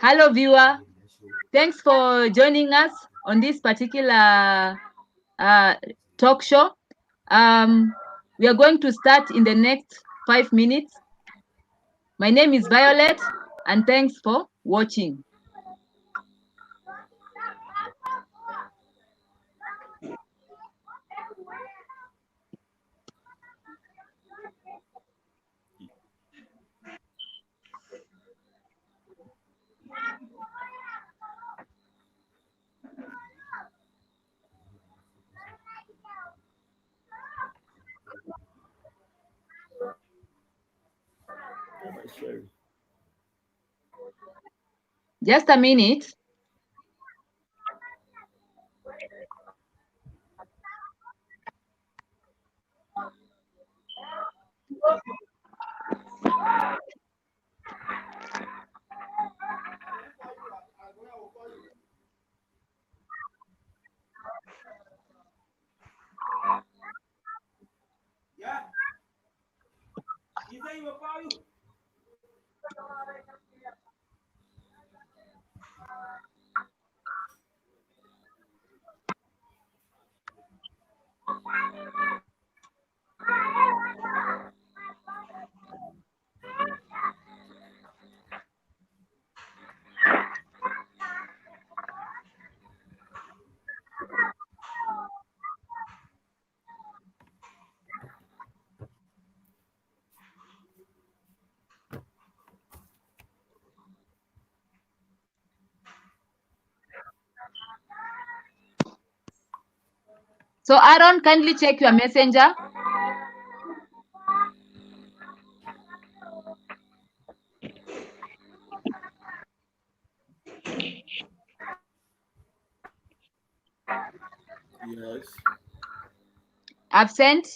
Hello, viewer. Thanks for joining us on this particular talk show. We are going to start in the next 5 minutes. My name is Violet, and thanks for watching. Just a minute. So Aaron, kindly check your messenger. Yes. I've sent.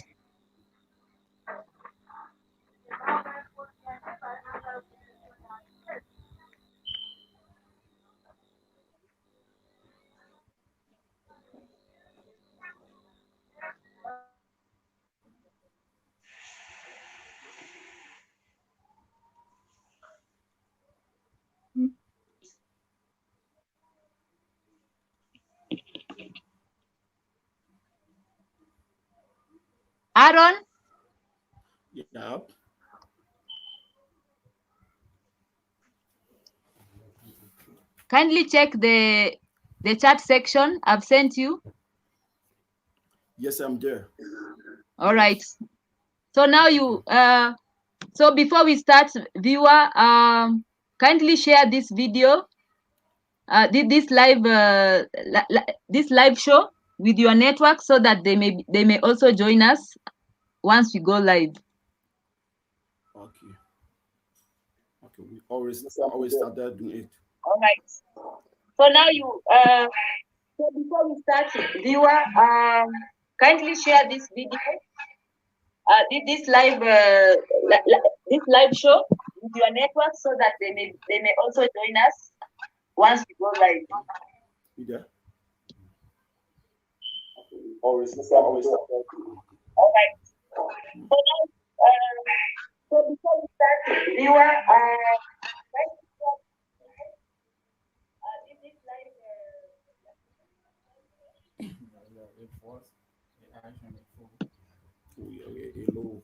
Aaron? Yeah. Kindly check the chat section I've sent you. Yes, I'm there. All right. So now you so before we start, viewer, kindly share this video, this live show with your network so that they may also join us once we go live. Okay. Okay. We always start there doing it. All right. So now you so before we start, viewer, kindly share this video, this live show with your network so that they may also join us once we go live. You there? Always start. All right. So now, so before we start, viewer, this live. Oh, yeah. Hello.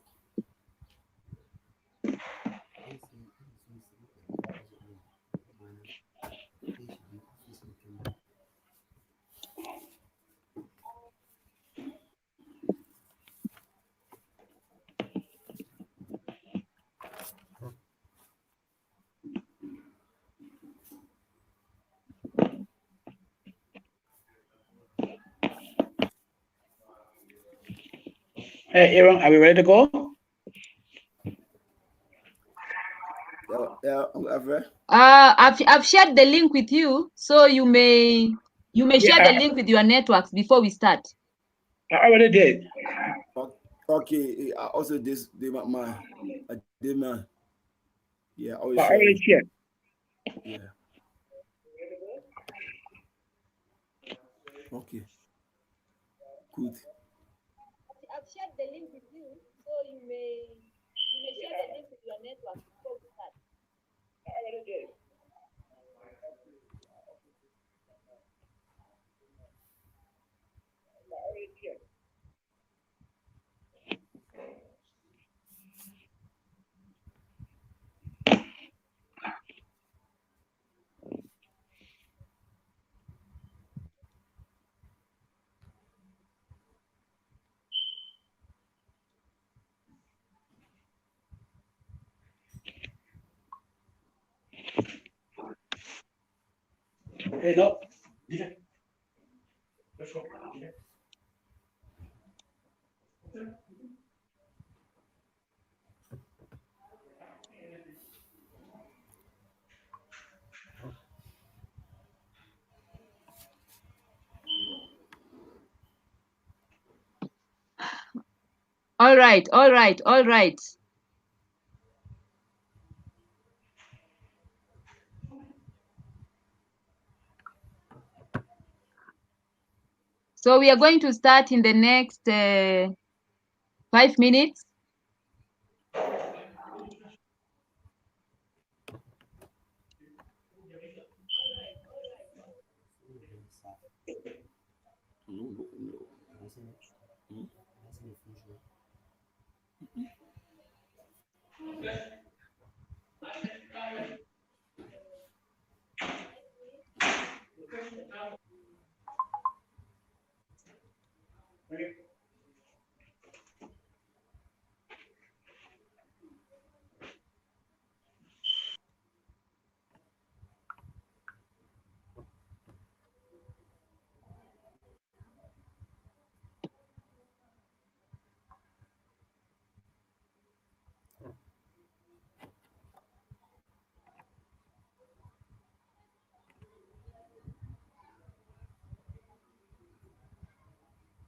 Hey, Aaron, are we ready to go? Yeah, I'm ready. I've shared the link with you, so you may share the link with your networks before we start. I already did. Okay. I also this my I did my yeah. I I already shared. Yeah. Okay. Good. I've shared the link with you, so you may share the link with your network before we start. I already did. Hey, no. All right, all right, all right. So we are going to start in the next 5 minutes.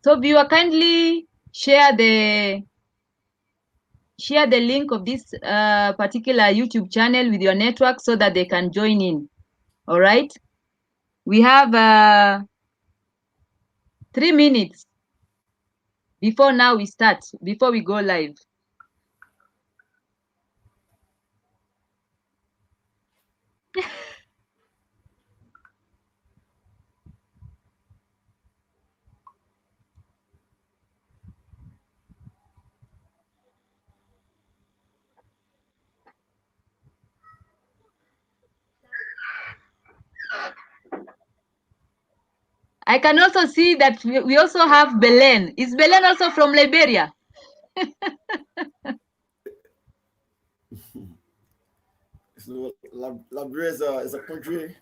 So viewer, kindly share the link of this particular YouTube channel with your network so that they can join in. All right. We have 3 minutes before now we start, before we go live. I can also see that we also have Belen. Is Belen also from Liberia? So Liberia is a country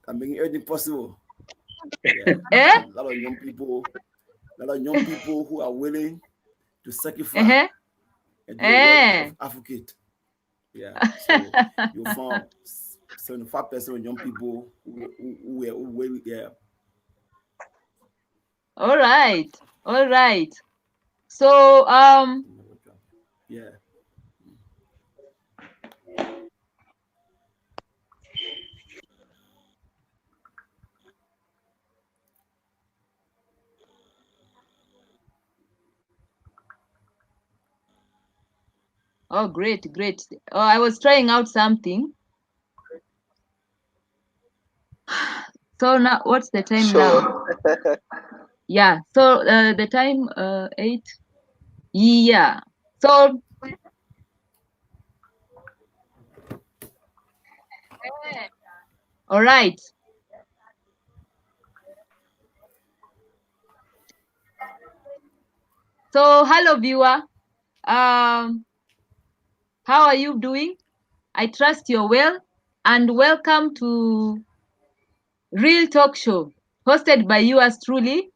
that making everything possible. Yeah. Eh? A lot of young people who are willing to sacrifice and do the work of advocate. Yeah. So you found 75% of young people who will, yeah. All right. All right. So yeah. Oh, great, great. Oh, I was trying out something. So now, what's the time now? Yeah. So the time 8. Yeah. So all right. So hello viewer. How are you doing? I trust you're well, and welcome to Real Talk Show, hosted by yours truly,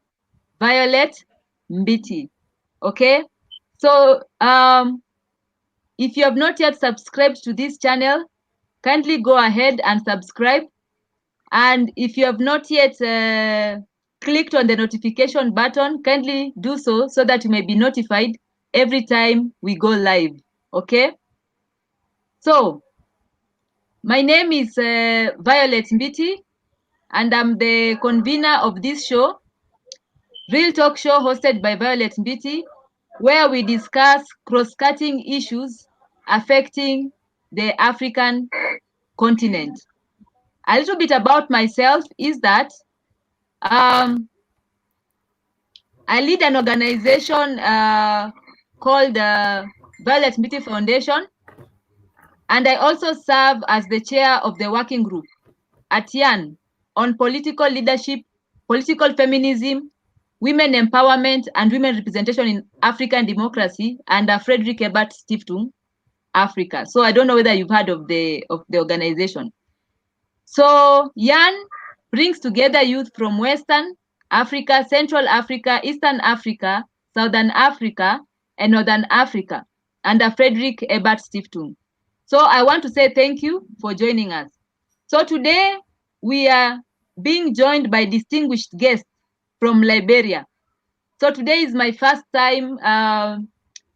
Violet Mbiti. Okay, so if you have not yet subscribed to this channel, kindly go ahead and subscribe. And if you have not yet clicked on the notification button, kindly do so that you may be notified every time we go live. Okay, so my name is Violet Mbiti, and I'm the convener of this show, Real Talk Show, hosted by Violet Mbiti, where we discuss cross-cutting issues affecting the African continent. A little bit about myself is that I lead an organization called Violet Mbiti Foundation, and I also serve as the chair of the working group at YAN on political leadership, political feminism, women empowerment, and women representation in African democracy under Frederick Ebert Stiftung, Africa. So I don't know whether you've heard of the organization. So YAN brings together youth from Western Africa, Central Africa, Eastern Africa, Southern Africa, and Northern Africa under Frederick Ebert Stiftung. So I want to say thank you for joining us. So today we are being joined by distinguished guests from Liberia. So today is my first time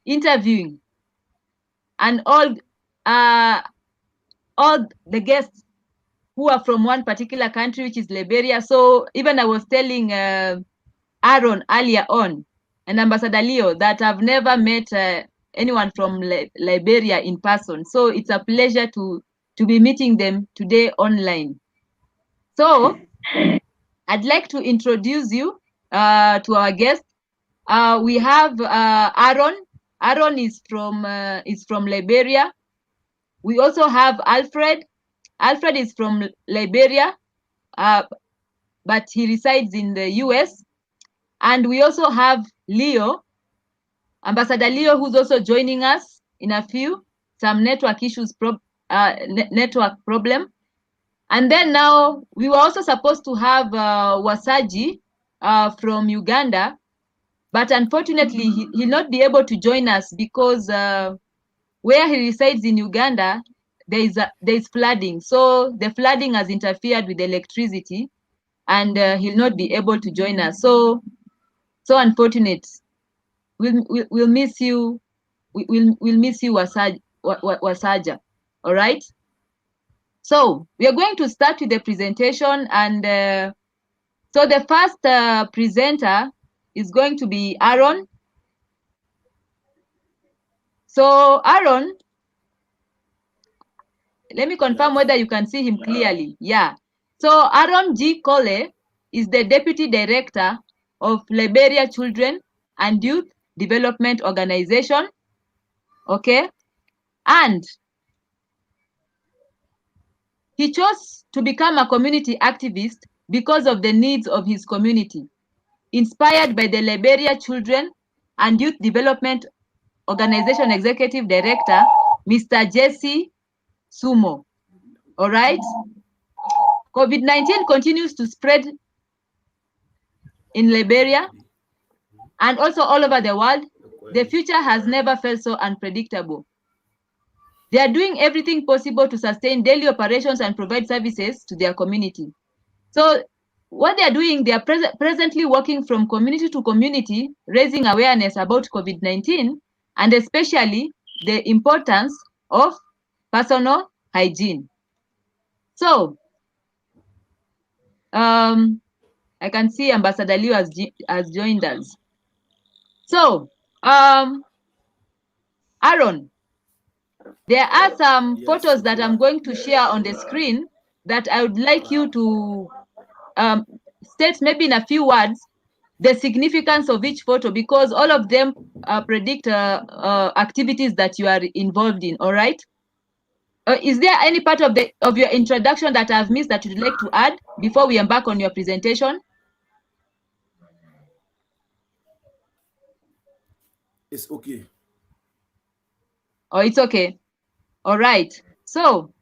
interviewing, and all the guests who are from one particular country, which is Liberia. So even I was telling Aaron earlier on and Ambassador Leo that I've never met anyone from Liberia in person. So it's a pleasure to be meeting them today online. So I'd like to introduce you to our guest. We have Aaron. Aaron is from Liberia. We also have Alfred. Alfred is from Liberia, but he resides in the US. And we also have Leo, Ambassador Leo, who's also joining us in a few, some network issues, network problem. And then now we were also supposed to have Wasaji from Uganda, but unfortunately he'll not be able to join us because where he resides in Uganda, there is flooding. So the flooding has interfered with the electricity, and he'll not be able to join us. So unfortunate. We'll miss you. We'll miss you, Wasaja. All right. So we are going to start with the presentation, and so the first presenter is going to be Aaron. So Aaron, let me confirm whether you can see him clearly. Yeah. So Aaron G. Collier is the Deputy Director of Liberia Children and Youth Development Organization. Okay. And he chose to become a community activist because of the needs of his community, inspired by the Liberia Children and Youth Development Organization Executive Director, Mr. Jesse Sumo. All right. COVID-19 continues to spread in Liberia and also all over the world. The future has never felt so unpredictable. They are doing everything possible to sustain daily operations and provide services to their community. So what they are doing, they are presently working from community to community, raising awareness about COVID-19 and especially the importance of personal hygiene. So I can see Ambassador Liu has joined us. So Aaron, there are some photos that I'm going to share on the screen that I would like you to state maybe in a few words the significance of each photo, because all of them predict activities that you are involved in. All right. Is there any part of your introduction that I've missed that you'd like to add before we embark on your presentation? It's okay. Oh, it's okay. All right. So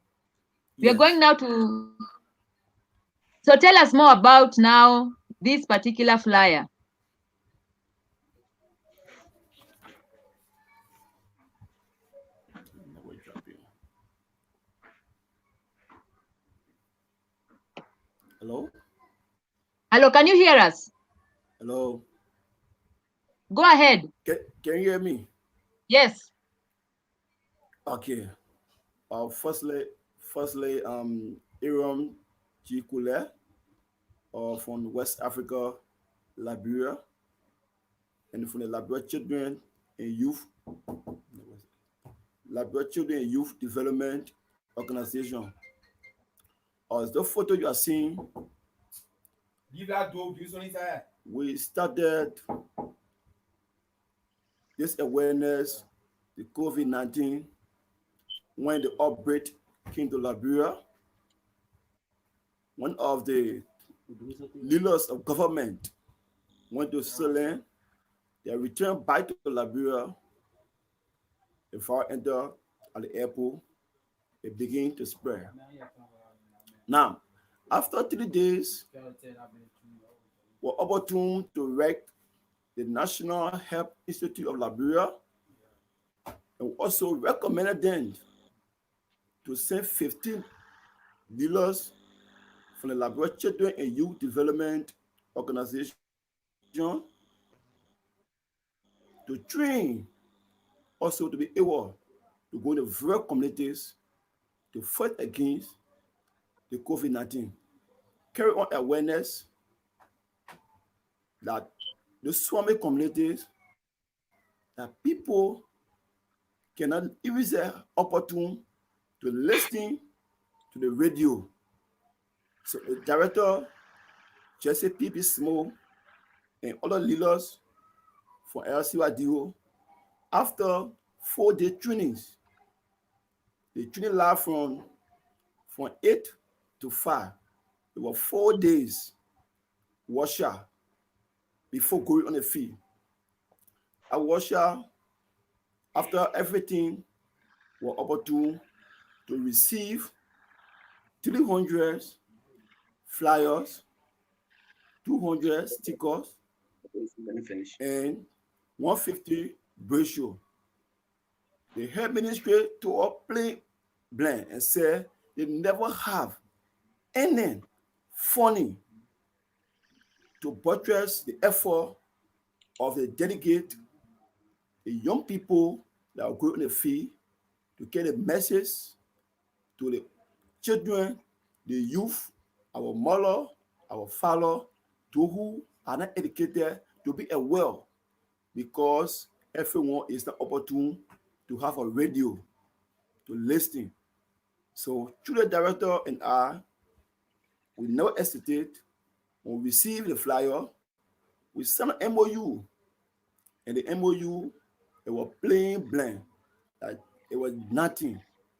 we are going now to. So tell us more about now this particular flyer. Hello? Hello, can you hear us? Hello? Go ahead. Can you hear me? Yes. Okay. Firstly, Aaron G. Collier, from West Africa, Liberia, and from the Liberia Children and Youth Development Organization. The photo you are seeing, we started this awareness, the COVID-19, when the outbreak came to Liberia. One of the leaders of government went to Ceylon. They returned back to Liberia. The fire entered at the airport. It began to spread. Now, After 3 days, we're opportune to erect the National Health Institute of Liberia, and we also recommended them to send 15 dealers from the Liberia Children and Youth Development Organization to train, also to be able to go to various communities to fight against the COVID-19. Carry on awareness that the swarming communities, that people cannot even say opportune to listen to the radio. So the director, Jesse P.P. Small, and other leaders from LCYDO, after 4-day trainings, the training lasted from 8 to 5. It was 4 days workshop before going on the field. A workshop, after everything, was opportune to receive 300 flyers, 200 stickers, and 150 brochure. The health ministry to a plain blank and said they never have any funding to buttress the effort of the delegate, the young people that are going on the field to get a message to the children, the youth, our mother, our father, to who are not educated, to be aware, because everyone is not opportune to have a radio to listen. So through the director and I, we never hesitate. When we receive the flyer, we send an MOU, and the MOU, it was plain blank. That it was nothing.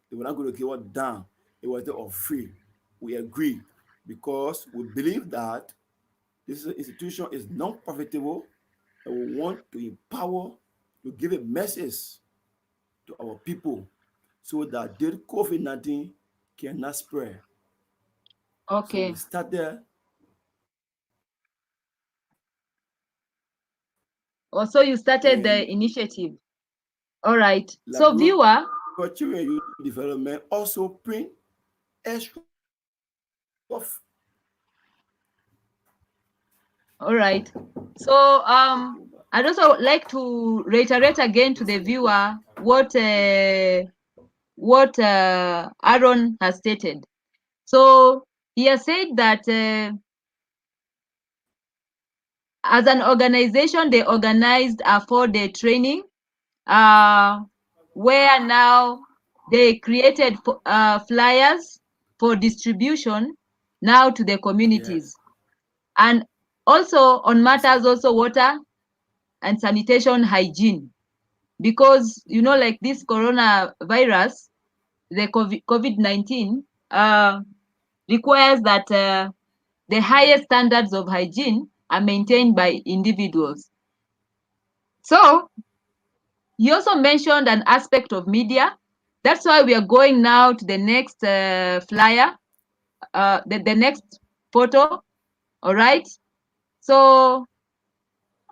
They were not going to give us down. It was all free. We agree because we believe that this institution is non-profitable, and we want to empower, to give a message to our people so that the COVID-19 cannot spread. Okay. So we started. Also, you started the initiative. All right. So, viewer. Children and Youth Development also print extra. All right. So, I'd also like to reiterate again to the viewer what Aaron has stated. So he has said that as an organization, they organized a 4-day training where now they created flyers for distribution now to the communities. Yes. And also on matters also water and sanitation hygiene, because like this coronavirus, the COVID-19 requires that the highest standards of hygiene are maintained by individuals. So he also mentioned an aspect of media. That's why we are going now to the next flyer, the next photo. All right. So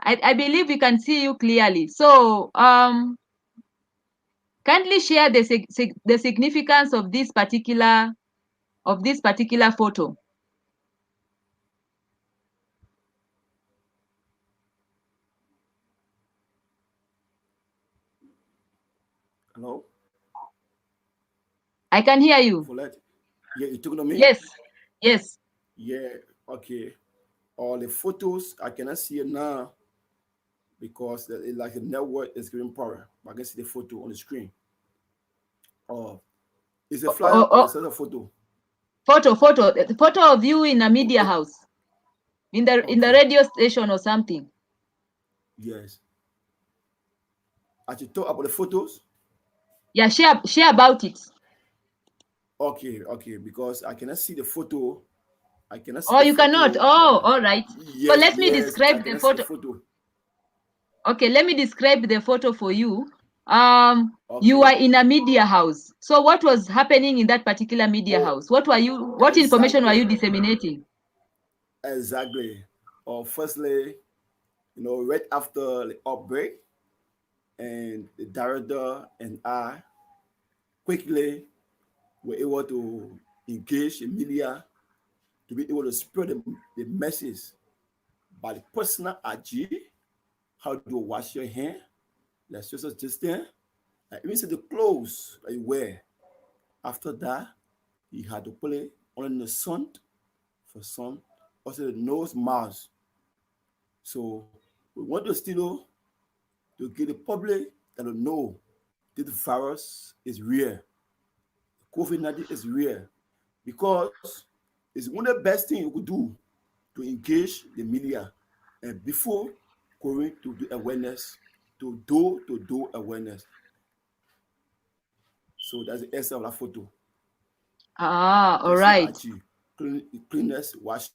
I believe we can see you clearly. So kindly share the significance of this particular photo. Hello? I can hear you. Yeah, you talking to me? Yes. Yes. Yeah, okay. All the photos, I cannot see it now because like the network is giving power. I can see the photo on the screen. It's a flyer or is it a photo? Photo. The photo of you in a media house. In the radio station or something. Yes. I should talk about the photos? Yeah, share about it. Okay, because I cannot see the photo. I cannot see. Oh, you cannot. Oh, all right. Yes, so let me describe the photo. Okay, let me describe the photo for you. you were in a media house. So what was happening in that particular media house? What information were you disseminating? Exactly. Firstly, right after the outbreak, and the director and I quickly were able to engage the media to be able to spread the message by the personal hygiene, how to wash your hand, like social distance, and even see the clothes that you wear. After that, you had to put it on the sun for some, also the nose mask. So we want to still to get the public that will know that the virus is real. COVID-19 is real because it's one of the best things you could do to engage the media and before going to do awareness, to do awareness. So that's the essence of that photo. All right. Cleanness, wash.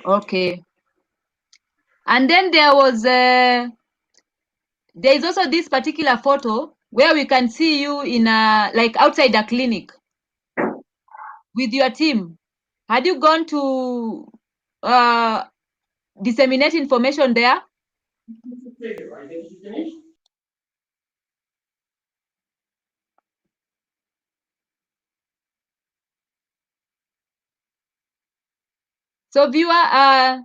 Okay. And then there is also this particular photo where we can see you in like outside a clinic with your team. Had you gone to disseminate information there? So viewer,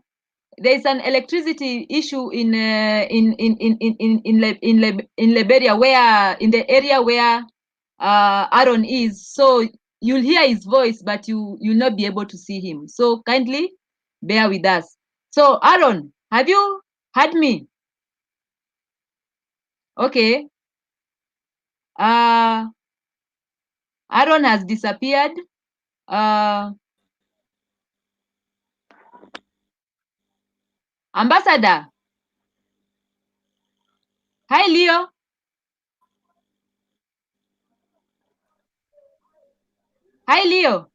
there's an electricity issue in Liberia, where in the area where Aaron is. So you'll hear his voice, but you'll not be able to see him. So kindly bear with us. So Aaron, have you heard me? Okay. Aaron has disappeared. Ambassador. Hi, Leo. Hi, Leo.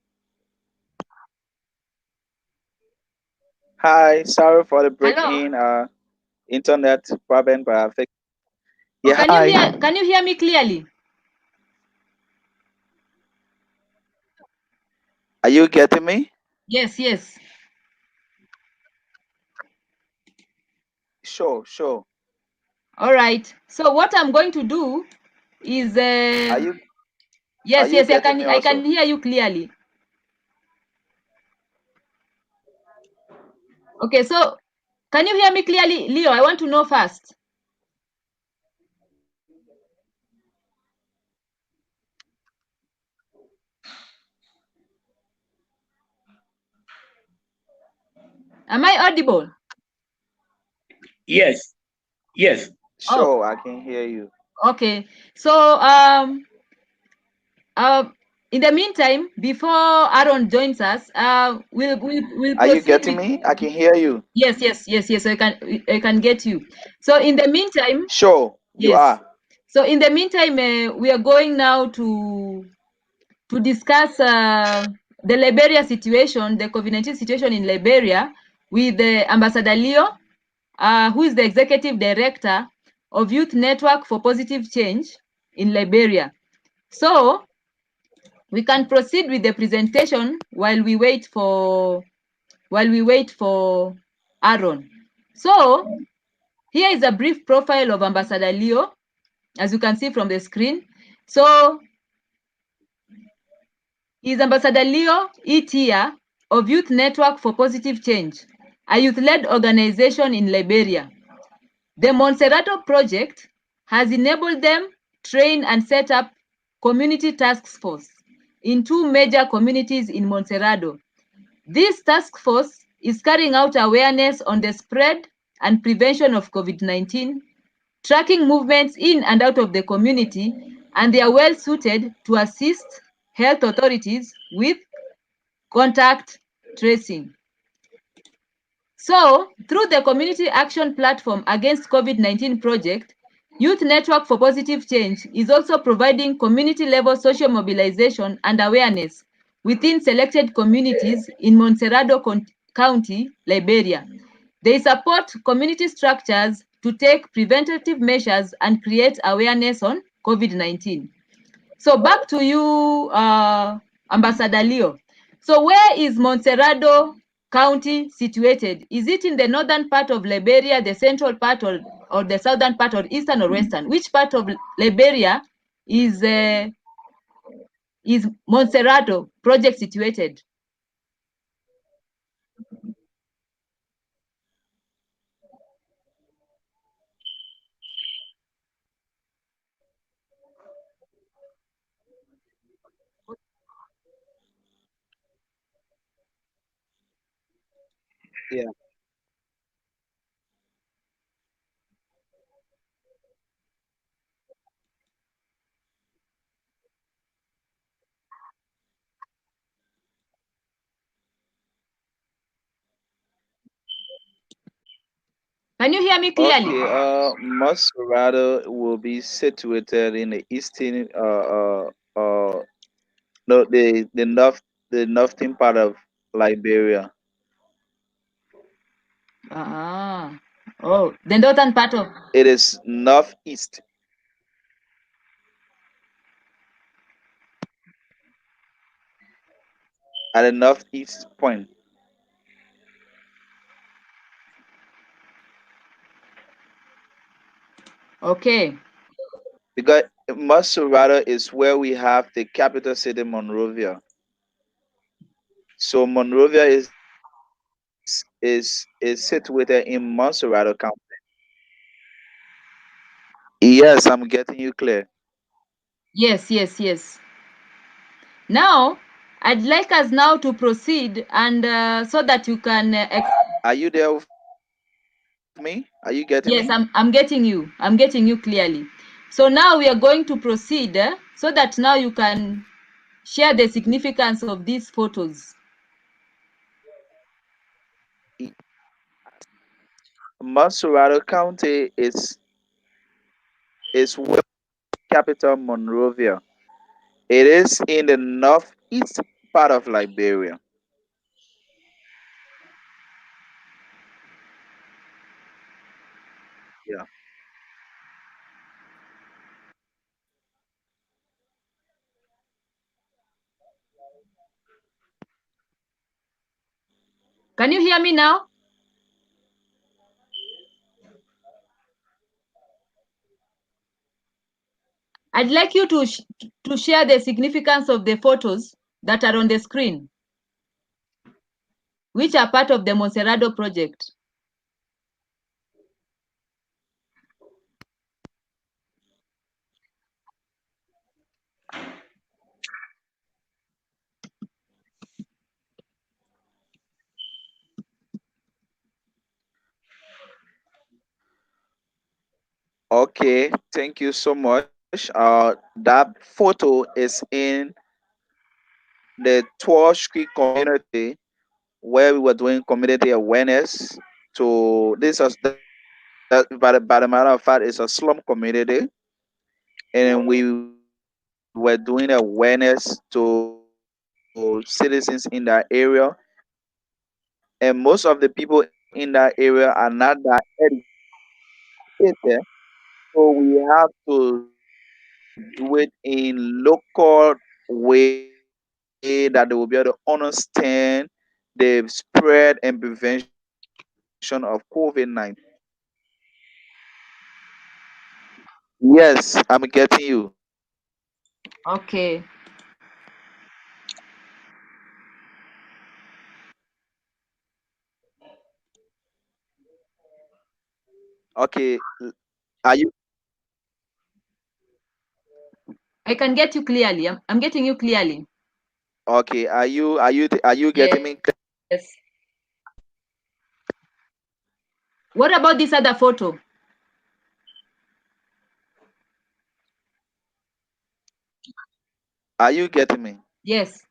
Hi, sorry for the break Hello. in internet problem, but I think yeah. Can you hear me clearly? Are you getting me? Yes. Sure. All right. So what I'm going to do is yes, I can hear you clearly. Okay, so can you hear me clearly, Leo? I want to know first. Am I audible? Yes. Sure, I can hear you. Okay. So in the meantime, before Aaron joins us, we'll proceed. Are you getting me? I can hear you. Yes. I can get you. So in the meantime, Sure, you are. So in the meantime, we are going now to discuss the Liberia situation, the COVID-19 situation in Liberia, with Ambassador Leo, who is the Executive Director of Youth Network for Positive Change in Liberia. So we can proceed with the presentation while we wait for Aaron. So here is a brief profile of Ambassador Leo, as you can see from the screen. So he is Ambassador Leo Itia of Youth Network for Positive Change, a youth-led organization in Liberia. The Monserrato project has enabled them train and set up community task force in 2 major communities in Monserrato. This task force is carrying out awareness on the spread and prevention of COVID-19, tracking movements in and out of the community, and they are well suited to assist health authorities with contact tracing. So, through the Community Action Platform Against COVID-19 project, Youth Network for Positive Change is also providing community-level social mobilization and awareness within selected communities in Monserrato County, Liberia. They support community structures to take preventative measures and create awareness on COVID-19. So back to you, Ambassador Leo. So where is Montserrado County situated? Is it in the northern part of Liberia, the central part, or the southern part, or eastern or western? Which part of Liberia is Montserrado project situated? Yeah. Can you hear me clearly? Okay. Maserati will be situated in the eastern, no, the northern part of Liberia. Oh, the northern part of. It is northeast. At the northeast point. Okay. Because Maserati is where we have the capital city, Monrovia. So Monrovia is situated in Montserrado County. Yes, I'm getting you clear. Yes, yes, yes. Now, I'd like us now to proceed, and so that you can. Are you there with me? Are you getting me? Yes, I'm getting you. I'm getting you clearly. So now we are going to proceed, so that now you can share the significance of these photos. Montserrado County is where capital Monrovia. It is in the northeast part of Liberia. Yeah. Can you hear me now? I'd like you to share the significance of the photos that are on the screen, which are part of the Monserrado project. Okay, thank you so much. That photo is in the 12th Street community where we were doing community awareness. To this is by the matter of fact, it's a slum community, and we were doing awareness to citizens in that area. And most of the people in that area are not that educated, so we have to do it in local way that they will be able to understand the spread and prevention of COVID-19. Yes, I'm getting you. Okay. Okay, are you I can get you clearly. I'm getting you clearly. okay? Are you getting me? Yes. What about this other photo? Are you getting me? Yes.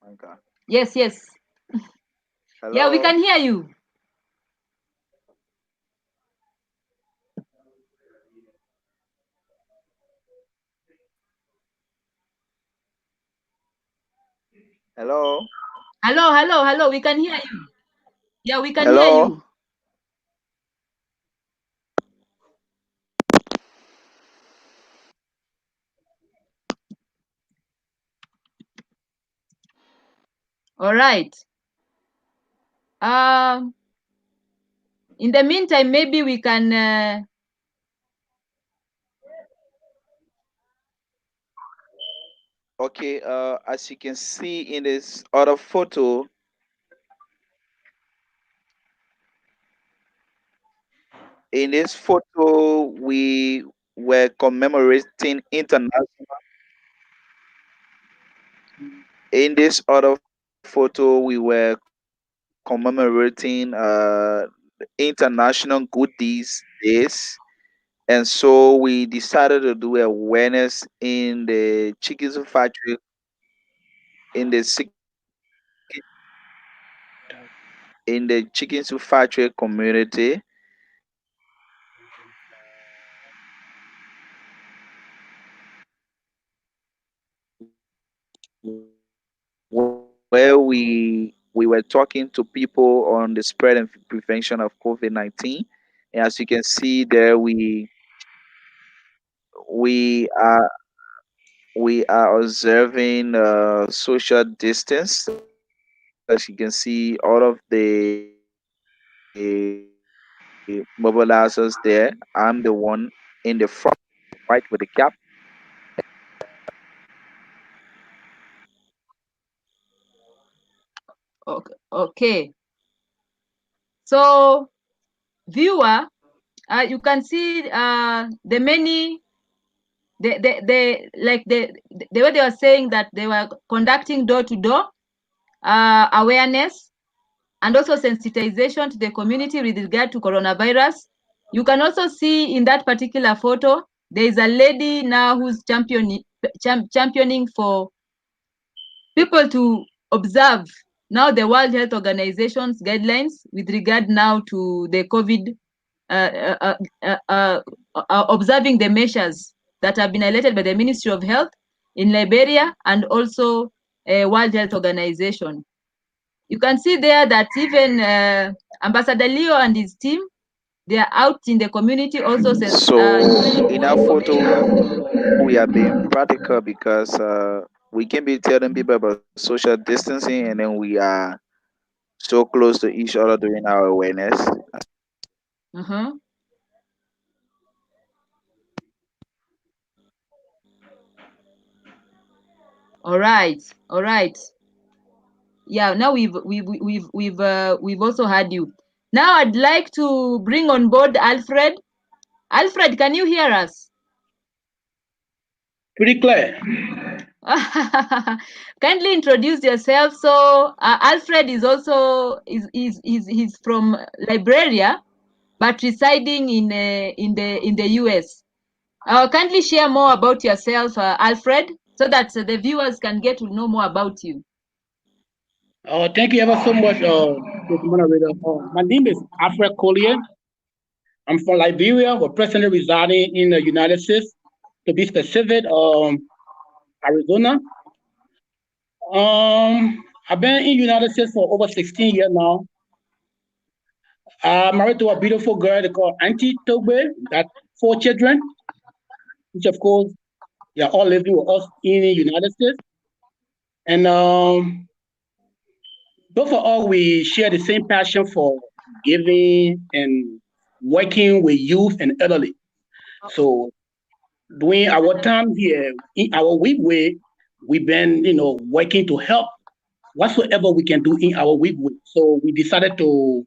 Okay. Yes, yes. Yeah, we Hello. can hear you. Hello. Hello, hello, hello. We can hear you. Yeah, we can hear you. All right. In the meantime, maybe we can. Okay. As you can see in this other photo, in this photo we were commemorating international. In this other photo, we were commemorating International Good Deeds Days, and so we decided to do awareness in the chicken soup factory, in the chicken soup factory community, where we were talking to people on the spread and prevention of COVID-19. And as you can see there, we are observing social distance. As you can see, all of the mobilizers there. I'm the one in the front, white with the cap. Okay. So, viewer, you can see the many. The way they were saying that they were conducting door-to-door awareness and also sensitization to the community with regard to coronavirus. You can also see in that particular photo, there is a lady now who's championing for people to observe now the World Health Organization's guidelines with regard now to the COVID, observing the measures that have been highlighted by the Ministry of Health in Liberia and also World Health Organization. You can see there that even Ambassador Leo and his team, they are out in the community also. So in our photo, we are being practical because we can be telling people about social distancing, and then we are so close to each other doing our awareness. All right. Yeah, now we've also had you. Now I'd like to bring on board Alfred. Alfred, can you hear us? Pretty clear. Kindly introduce yourself. So Alfred is also he's from Liberia, but residing in the US. Kindly share more about yourself, Alfred, so that the viewers can get to know more about you. Thank you ever so much, Mr. Moderator. My name is Alfred Collier. I'm from Liberia. We're presently residing in the United States. To be specific, Arizona. I've been in the United States for over 16 years now. I'm married to a beautiful girl they call Auntie Togbe. Got 4 children, which of course they are all living with us in the United States. And both of us, we share the same passion for giving and working with youth and elderly. So during our time here in our week, we've been, working to help whatsoever we can do in our week. So we decided to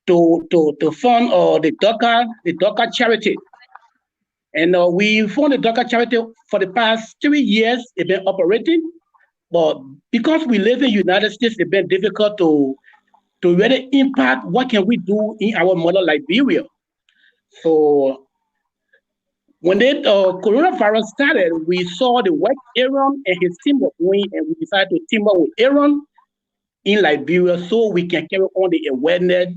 fund the DOCA charity. And we fund the DOCA charity for the past 3 years. It's been operating, but because we live in the United States, it's been difficult to really impact what can we do in our mother Liberia. So when the coronavirus started, we saw the work Aaron and his team were doing, and we decided to team up with Aaron in Liberia so we can carry on the awareness,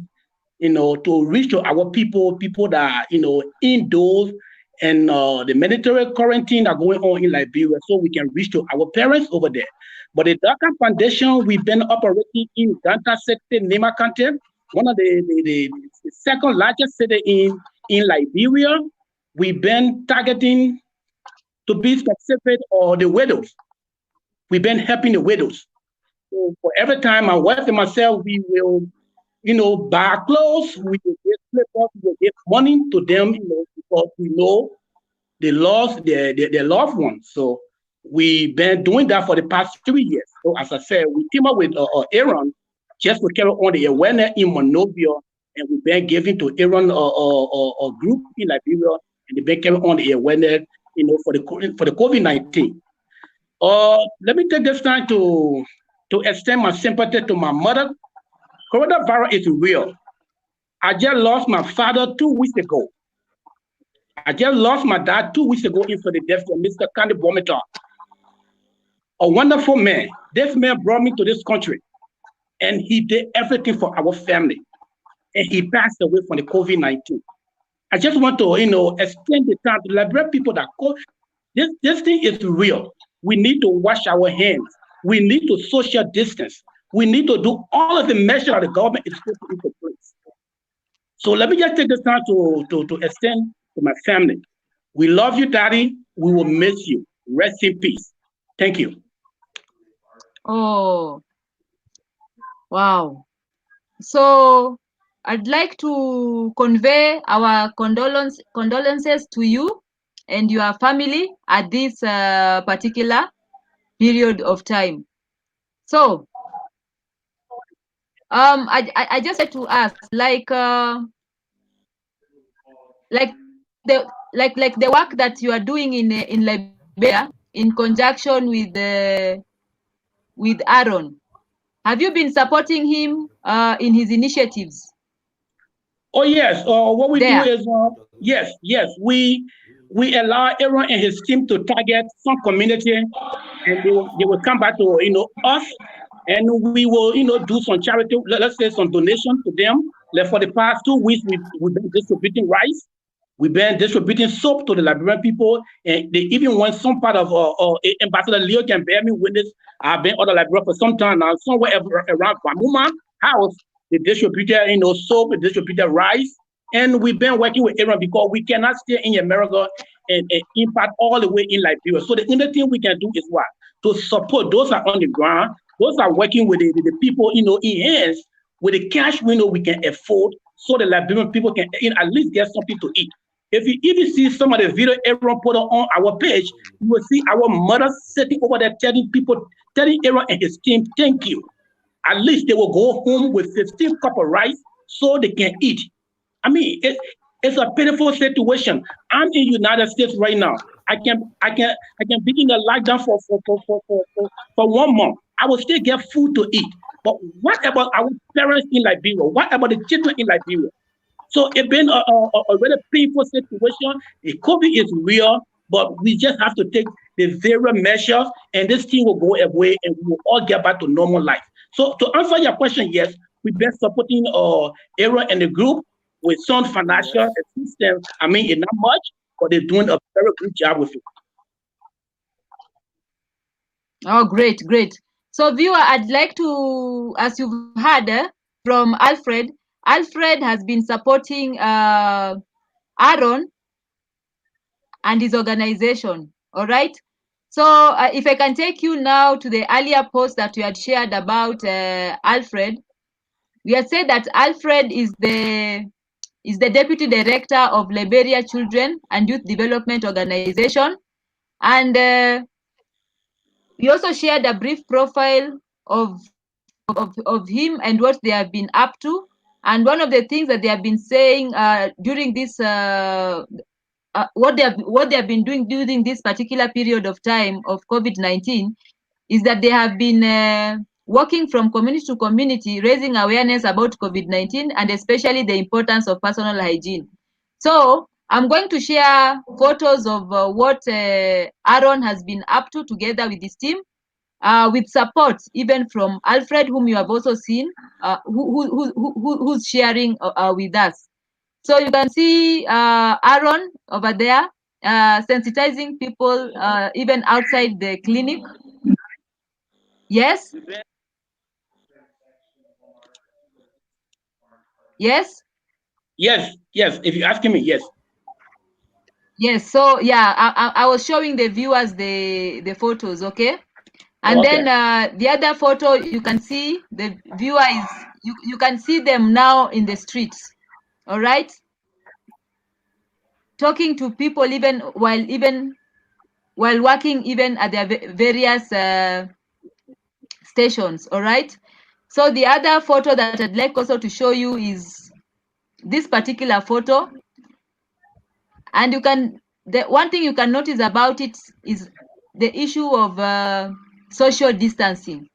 to reach to our people that are, indoors and the mandatory quarantine are going on in Liberia, so we can reach to our parents over there. But the DACA Foundation, we've been operating in Ganta City, Nema County, one of the second largest city in Liberia. We've been targeting, to be specific, the widows. We've been helping the widows. So for every time my wife and myself, we will, buy clothes, we will give slippers, we will give money to them, because we know they lost their loved ones. So we've been doing that for the past 3 years. So as I said, we team up with Aaron just to carry on the awareness in Monrovia, and we've been giving to Aaron a group in Liberia, and they've been carrying on the awareness, for the COVID-19. Let me take this time to extend my sympathy to my mother. Coronavirus is real. I just lost my father 2 weeks ago. I just lost my dad 2 weeks ago into the death of Mr. Candy Bomita. A wonderful man. This man brought me to this country, and he did everything for our family. And he passed away from the COVID-19. I just want to, extend the time to liberate people that this thing is real. We need to wash our hands. We need to social distance. We need to do all of the measures that the government is putting into place. So let me just take this time to extend to my family. We love you, Daddy. We will miss you. Rest in peace. Thank you. Oh, wow. So I'd like to convey our condolences to you and your family at this particular period of time. So I just like to ask, like the work that you are doing in Liberia in conjunction with Aaron. Have you been supporting him in his initiatives? Oh yes. What we do is yes. We allow Aaron and his team to target some community, and they will come back to us, and we will do some charity. Let's say some donation to them. Like for the past 2 weeks, we've been distributing rice. We've been distributing soap to the Liberian people, and they even went some part of Ambassador Leo can bear me witness. I've been on the Liberia for some time now, somewhere around Kwamuma house. They distributed, soap, they distributed rice, and we've been working with Aaron because we cannot stay in America and impact all the way in Liberia. So the only thing we can do is what? To support those that are on the ground, those are working with the people, in hands, with the cash we can afford, so the Liberian people can at least get something to eat. If you see some of the video Aaron put on our page, you will see our mothers sitting over there telling Aaron and his team, thank you. At least they will go home with 15 cups of rice so they can eat. I mean, it's a pitiful situation. I'm in the United States right now. I can be in the lockdown for 1 month. I will still get food to eat. But what about our parents in Liberia? What about the children in Liberia? So it's been a really painful situation. The COVID is real, but we just have to take the various measures, and this thing will go away, and we will all get back to normal life. So to answer your question, yes, we've been supporting Aaron and the group with some financial assistance. I mean, it's not much, but they're doing a very good job with it. Oh, great. So, viewer, I'd like to, as you've heard from Alfred has been supporting Aaron and his organization. All right. So if I can take you now to the earlier post that you had shared about Alfred, we had said that Alfred is the Deputy Director of Liberia Children and Youth Development Organization. And we also shared a brief profile of him and what they have been up to. And one of the things that they have been saying during this what they have been doing during this particular period of time of COVID-19 is that they have been working from community to community, raising awareness about COVID-19 and especially the importance of personal hygiene. So I'm going to share photos of what Aaron has been up to together with his team, with support even from Alfred, whom you have also seen, who's sharing with us. So you can see Aaron over there sensitizing people even outside the clinic. Yes? Yes? Yes, if you're asking me, yes. Yes, so yeah, I was showing the viewers the photos, okay? And Okay. then the other photo, you can see the viewer is, you can see them now in the streets, all right? Talking to people even while working even at their various stations, all right? So the other photo that I'd like also to show you is this particular photo. And you can, the one thing you can notice about it is the issue of social distancing.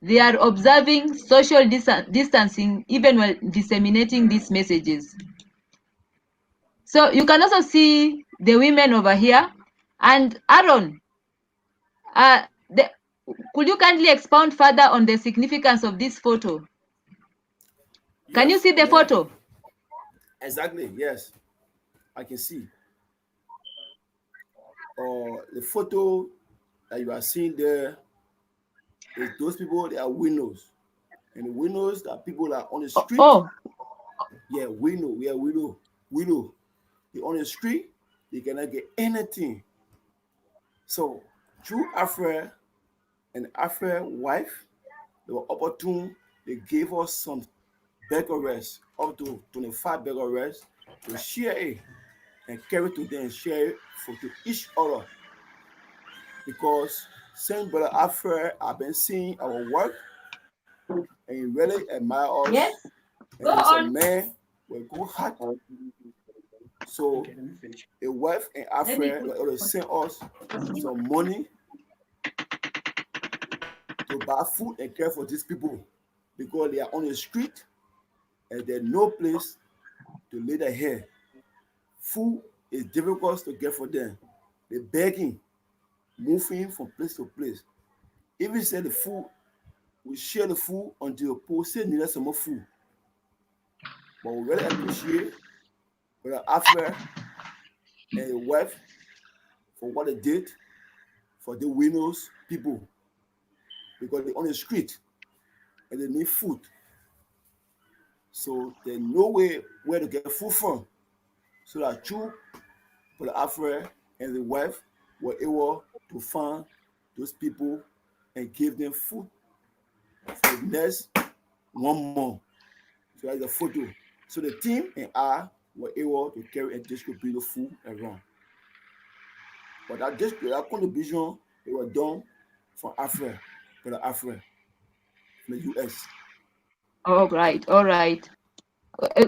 They are observing social distancing even while disseminating these messages. So you can also see the women over here. And Aaron, could you kindly expound further on the significance of this photo? Yes, Can you see the photo? Exactly, yes. I can see. The photo that you are seeing there is those people, they are widows. And the widows that people are on the street. Oh. Yeah, widow. They on the street, they cannot get anything. So through Alfred and Alfred's wife, they were opportune. They gave us some burgers, up to 25 burgers, to share it and carry to them and share it to each other. Because since Brother Alfred have been seeing our work and he really admire us, Yes, and go he's a on. man with good heart. So a wife and Alfred were able to send us some money to buy food and care for these people because they are on the street and there's no place to lay their head. Food is difficult to get for them. They're begging, moving from place to place. Even say the food, we share the food until people say need some more food. But we really appreciate Brother Alfred and his wife for what they did for the widows people because they're on the street and they need food. So there's no way where to get food from. So that through Brother Alfred and the wife were able to find those people and give them food for the next 1 month. So that's the photo. So the team and I were able to carry and distribute the food around. But that contribution, it was done from Alfred, Brother Alfred, from the US. All right, all right.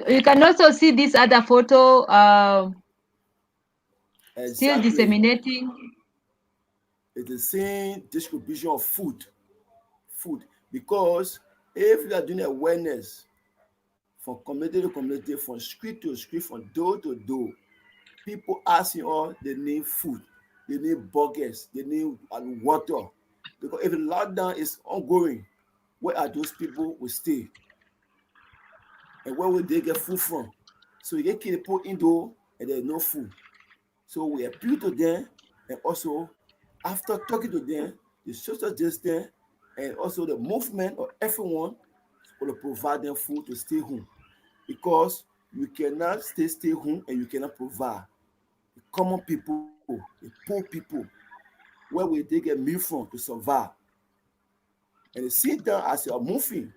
You can also see this other photo, still Exactly. disseminating. It's the same distribution of food. Because if you are doing awareness from community to community, from street to street, from door to door, people asking all they need food, they need burgers, they need water. Because if the lockdown is ongoing, where are those people will stay? And where will they get food from? So you get people indoor and there's no food. So we appeal to them, and also after talking to them, the social distance and also the movement of everyone will provide them food to stay home. Because you cannot stay home and you cannot provide. The common people, the poor people, where will they get meal from to survive? And they sit down as you are moving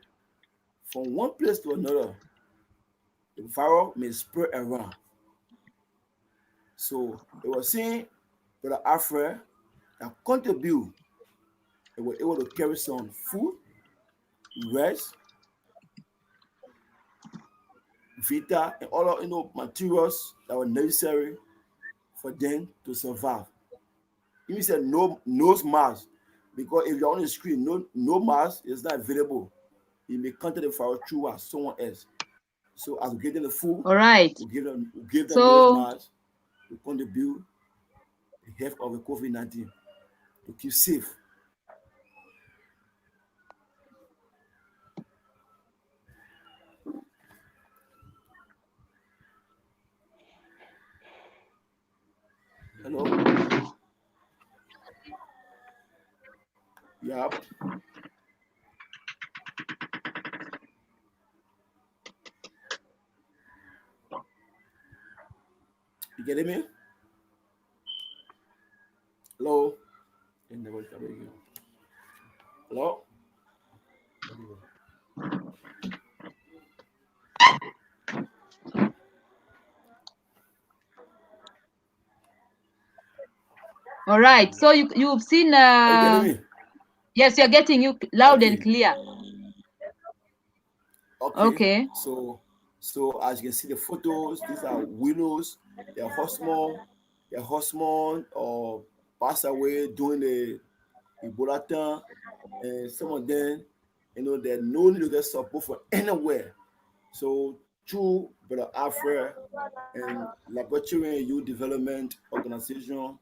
from one place to another, the virus may spread around. So it was saying Brother Alfred that contribute, they were able to carry some food, rest, vita, and all of materials that were necessary for them to survive. Even said no nose mask, because if you're on the screen, no mask is not available. You may contact the file through as someone else. So as we give them the food, All right. we give them nose So, mask to contribute the health of the COVID-19 to keep safe. Hello? Yep. You getting me? Hello? Hello? All right. So you've seen. Are you getting me? Yes, you're getting you loud and clear. Okay. So as you can see the photos, these are widows. Their husband or pass away during the Ebola time, and some of them, they're no need to get support from anywhere. So through Brother Alfred and Laboratory and Youth Development Organization,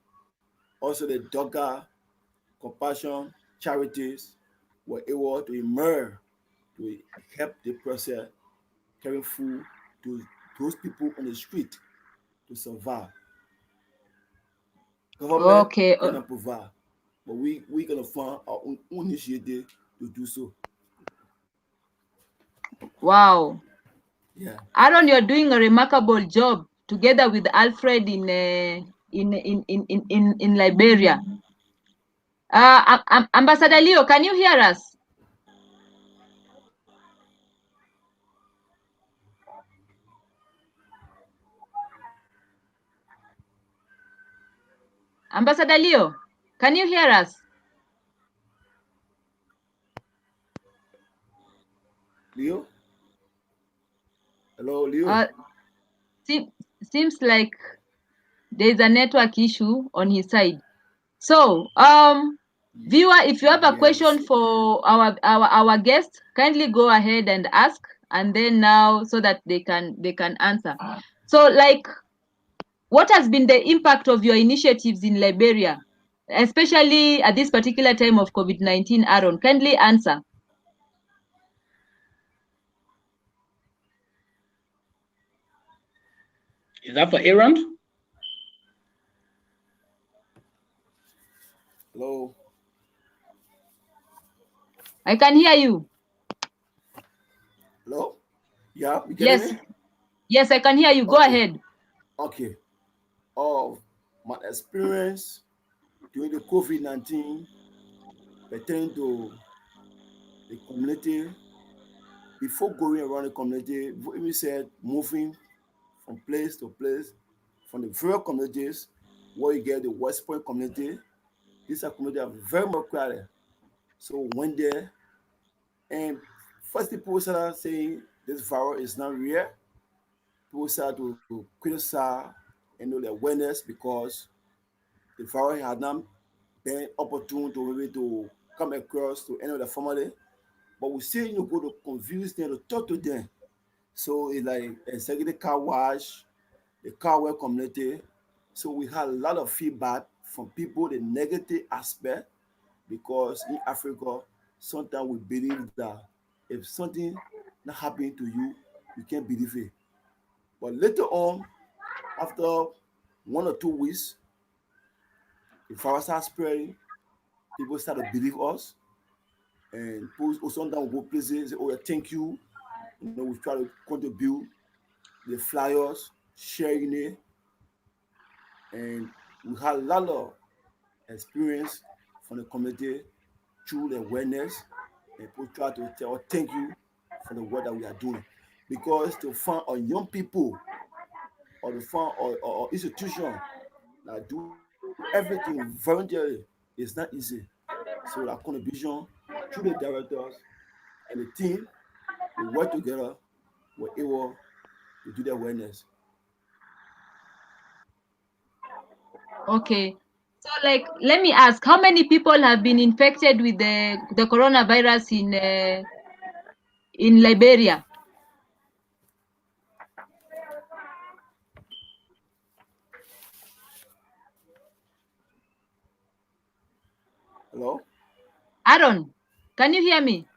also the DOGA, Compassion, Charities, were able to emerge to help the process carrying food to those people on the street to survive. Government cannot provide, but we gonna find our own initiative to do so. Wow. Yeah. Aaron, you're doing a remarkable job together with Alfred in Liberia. Ambassador Leo, can you hear us? Ambassador Leo, can you hear us? Leo? Hello, Leo? Seems like there's a network issue on his side. So, viewer, if you have a question for our guest, kindly go ahead and ask, and then now so that they can answer. So, like, what has been the impact of your initiatives in Liberia, especially at this particular time of COVID-19? Aaron, kindly answer. Is that for Aaron? Hello? I can hear you. Hello? Yeah, you yes. Me? Yes, I can hear you. Go ahead. Okay. My experience during the COVID-19 pertaining to the community, before going around the community, we said moving from place to place, from the various communities, where you get the West Point community. These are communities are very much crowded. So when there, and first people started saying this virus is not real. People started to criticize the awareness because the virus had not been opportune to maybe to come across to any of the family. But we still go to confuse them, to talk to them. So it's like executive car wash, the car wash community. So we had a lot of feedback from people, the negative aspect, because in Africa, sometimes we believe that if something not happening to you, you can't believe it. But later on, after 1 or 2 weeks, the virus started spreading, people started to believe us. And people sometimes go places, say, oh, yeah, thank you. We try to contribute the flyers, sharing it. And we had a lot of experience from the community through the awareness, and people try to tell thank you for the work that we are doing. Because to find our young people or to find our institution that do everything voluntarily is not easy. So that contribution through the directors and the team, we work together, we're able to do the awareness. Okay. So, like, let me ask, how many people have been infected with the coronavirus in Liberia? Hello? Aaron, can you hear me?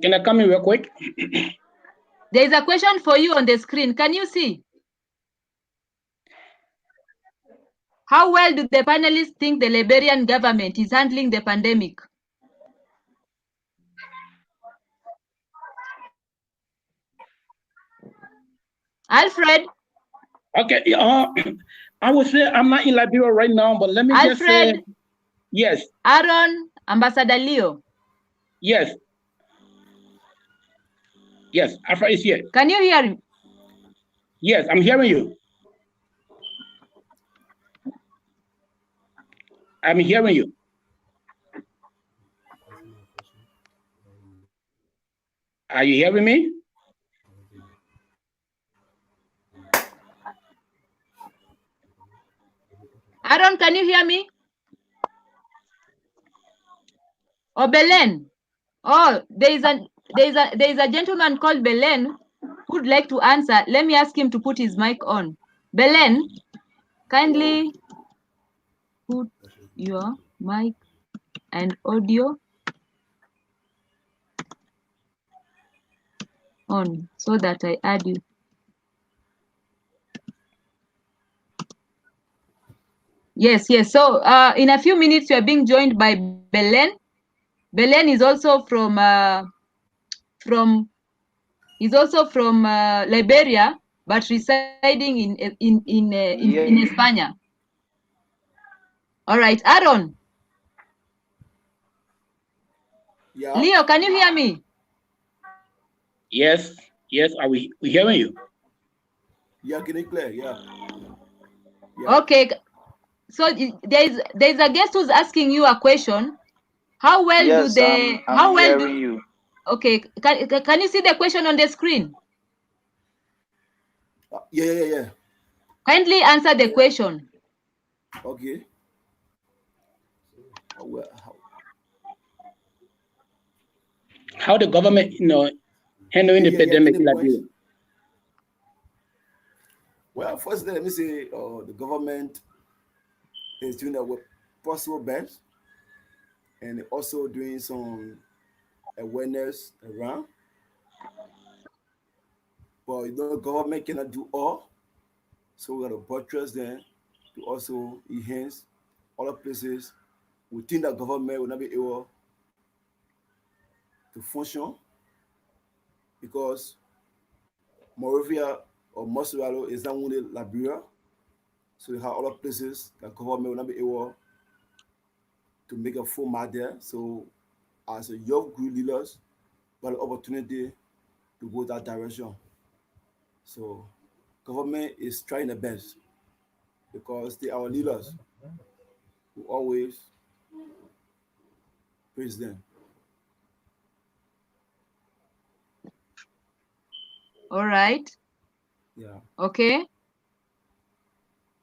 Can I come in real quick? There is a question for you on the screen. Can you see? How well do the panelists think the Liberian government is handling the pandemic? Alfred? Okay, I would say I'm not in Liberia right now, but let me just say, yes. Aaron, Ambassador Leo. Yes. Yes, Alfred is here. Can you hear me? Yes, I'm hearing you. I'm hearing you. Are you hearing me? Aaron, can you hear me? Or Belen? Oh, there is a gentleman called Belen who'd like to answer. Let me ask him to put his mic on. Belen, kindly put your mic and audio on so that I add you. Yes. So in a few minutes, you are being joined by Belen. Belen is also from Liberia, but residing in España. All right, Aaron. Yeah. Leo, can you hear me? Yes, we hearing you. Yeah, can you clear? Yeah. Okay. So there's a guest who's asking you a question. How well yes, do they? I'm How well hearing do? You. Okay. Can you see the question on the screen? Yeah. Kindly answer the question. Okay. How the government, handling the pandemic in Liberia? Well, first let me say the government is doing their possible best and also doing some awareness around. But government cannot do all. So we got to buttress them to also enhance other places within the government will not be able to function because Moravia or Moswalo is not only Liberia, so you have other places that government will not be able to make a full mark there. So as a young group leaders, we have the opportunity to go that direction. So government is trying their best because they are our leaders who always praise them. All right. Yeah. Okay.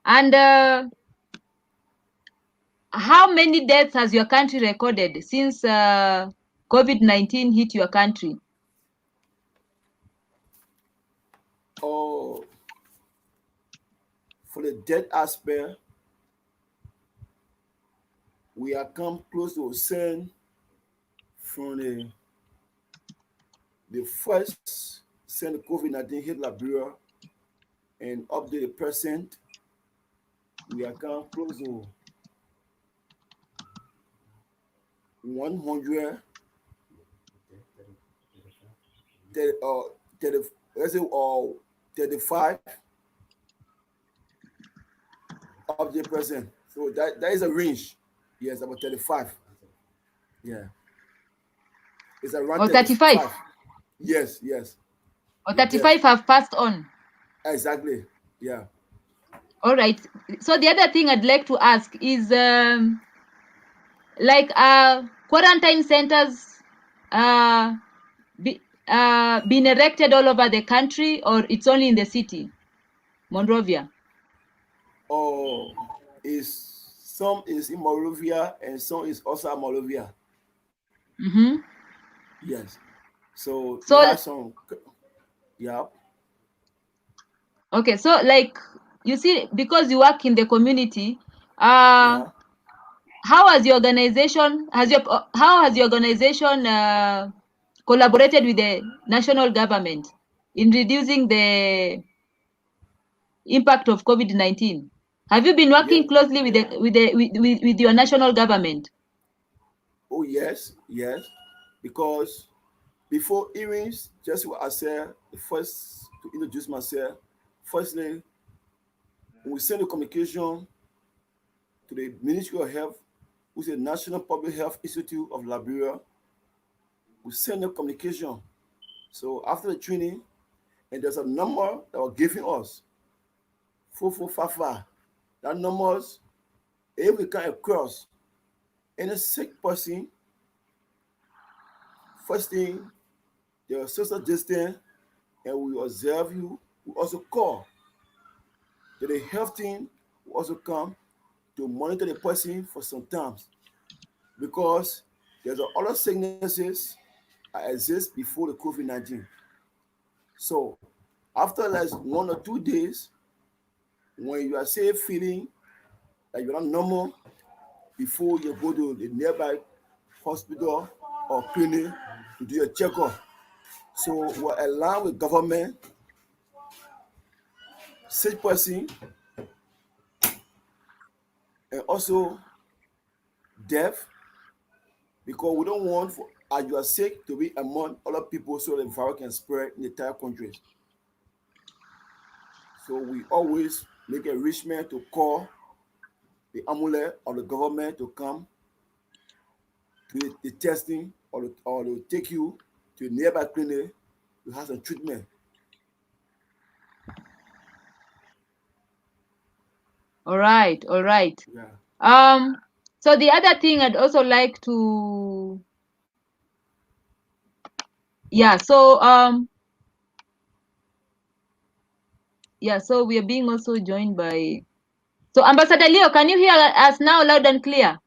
And how many deaths has your country recorded since COVID-19 hit your country? Oh, for the death aspect, we are come close to saying from the first send COVID-19 hit Liberia and up to the present, we are come close to 100 35 up to the present. So that is a range. Yes, about 35. Yeah. It's around 35. Yes. Or 35 have passed on. Exactly. Yeah. All right. So the other thing I'd like to ask is quarantine centers being erected all over the country, or it's only in the city, Monrovia? Oh, some is in Monrovia and some is also in Monrovia. Mm-hmm. Yes. So you have some. Yeah. Okay, so like you see, because you work in the community, Yeah. how has your organization collaborated with the national government in reducing the impact of COVID-19? Have you been working closely with your national government? Oh yes, because before hearings, just what I said, first to introduce myself, firstly, we send a communication to the Ministry of Health, which is the National Public Health Institute of Liberia. We send a communication. So after the training, and there's a number that were giving us, 4455. That numbers, if we come across any sick person, first thing, there was social distance, and we observe you. We also call. Then the health team will also come to monitor the person for some times, because there's other sicknesses that exist before the COVID-19. So after like 1 or 2 days, when you are say feeling that you're not normal, before you go to the nearby hospital or clinic to do a checkup. So we're aligned with government, sick person, and also deaf, because we don't want for as you are sick to be among other people so the virus can spread in the entire country. So we always make arrangement to call the ambulance or the government to come to the testing, or to take you to a nearby clinic to have some treatment. All right. Yeah. So the other thing I'd also like to, so we are being also joined by, so Ambassador Leo, can you hear us now loud and clear?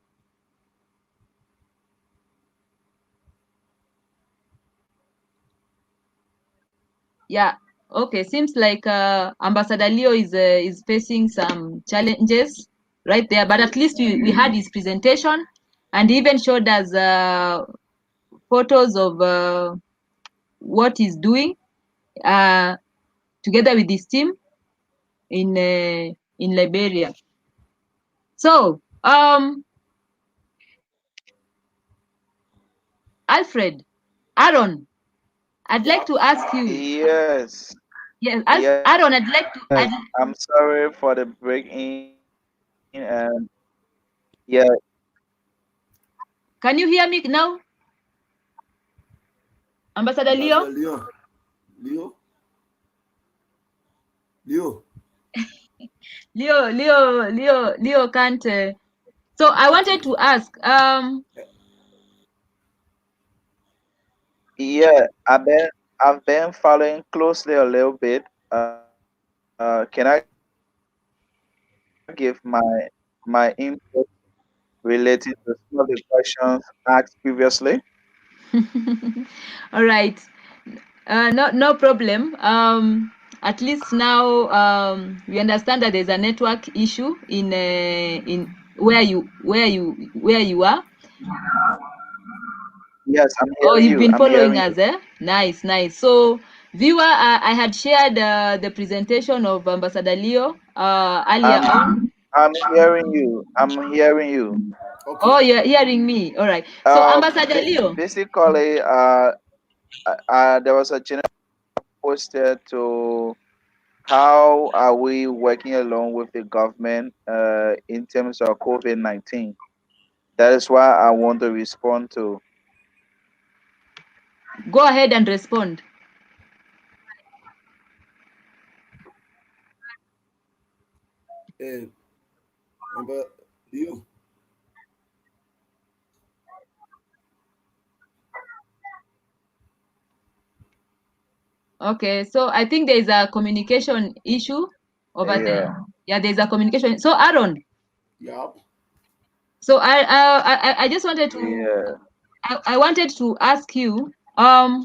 Yeah. Okay. Seems like Ambassador Leo is facing some challenges right there, but at least we had his presentation, and he even showed us photos of what he's doing together with his team in Liberia. So, Alfred, Aaron, I'd like to ask you. Yes. Yes, Yes. Aaron, I'd like to. I'm sorry for the break in, and yeah, Can you hear me now, Ambassador Leo? Leo can't. So I wanted to ask. Yeah, I've been following closely a little bit. Can I give my input related to some of the questions asked previously? All right. No problem. At least now we understand that there's a network issue in where you are. Yes, I'm Oh, hearing you've you. been I'm following hearing us, you. eh? Nice. So, viewer, I had shared the presentation of Ambassador Leo earlier on. I'm hearing you. I'm hearing you. Okay. Oh, you're hearing me. All right. So, Ambassador Leo. Basically, there was a general posted to how are we working along with the government in terms of COVID-19. That is why I want to respond to. Go ahead and respond. But you. Okay, so I think there is a communication issue over there. Yeah, there's a communication. So, Aaron. Yeah. So I just wanted to. Yeah. I wanted to ask you. Let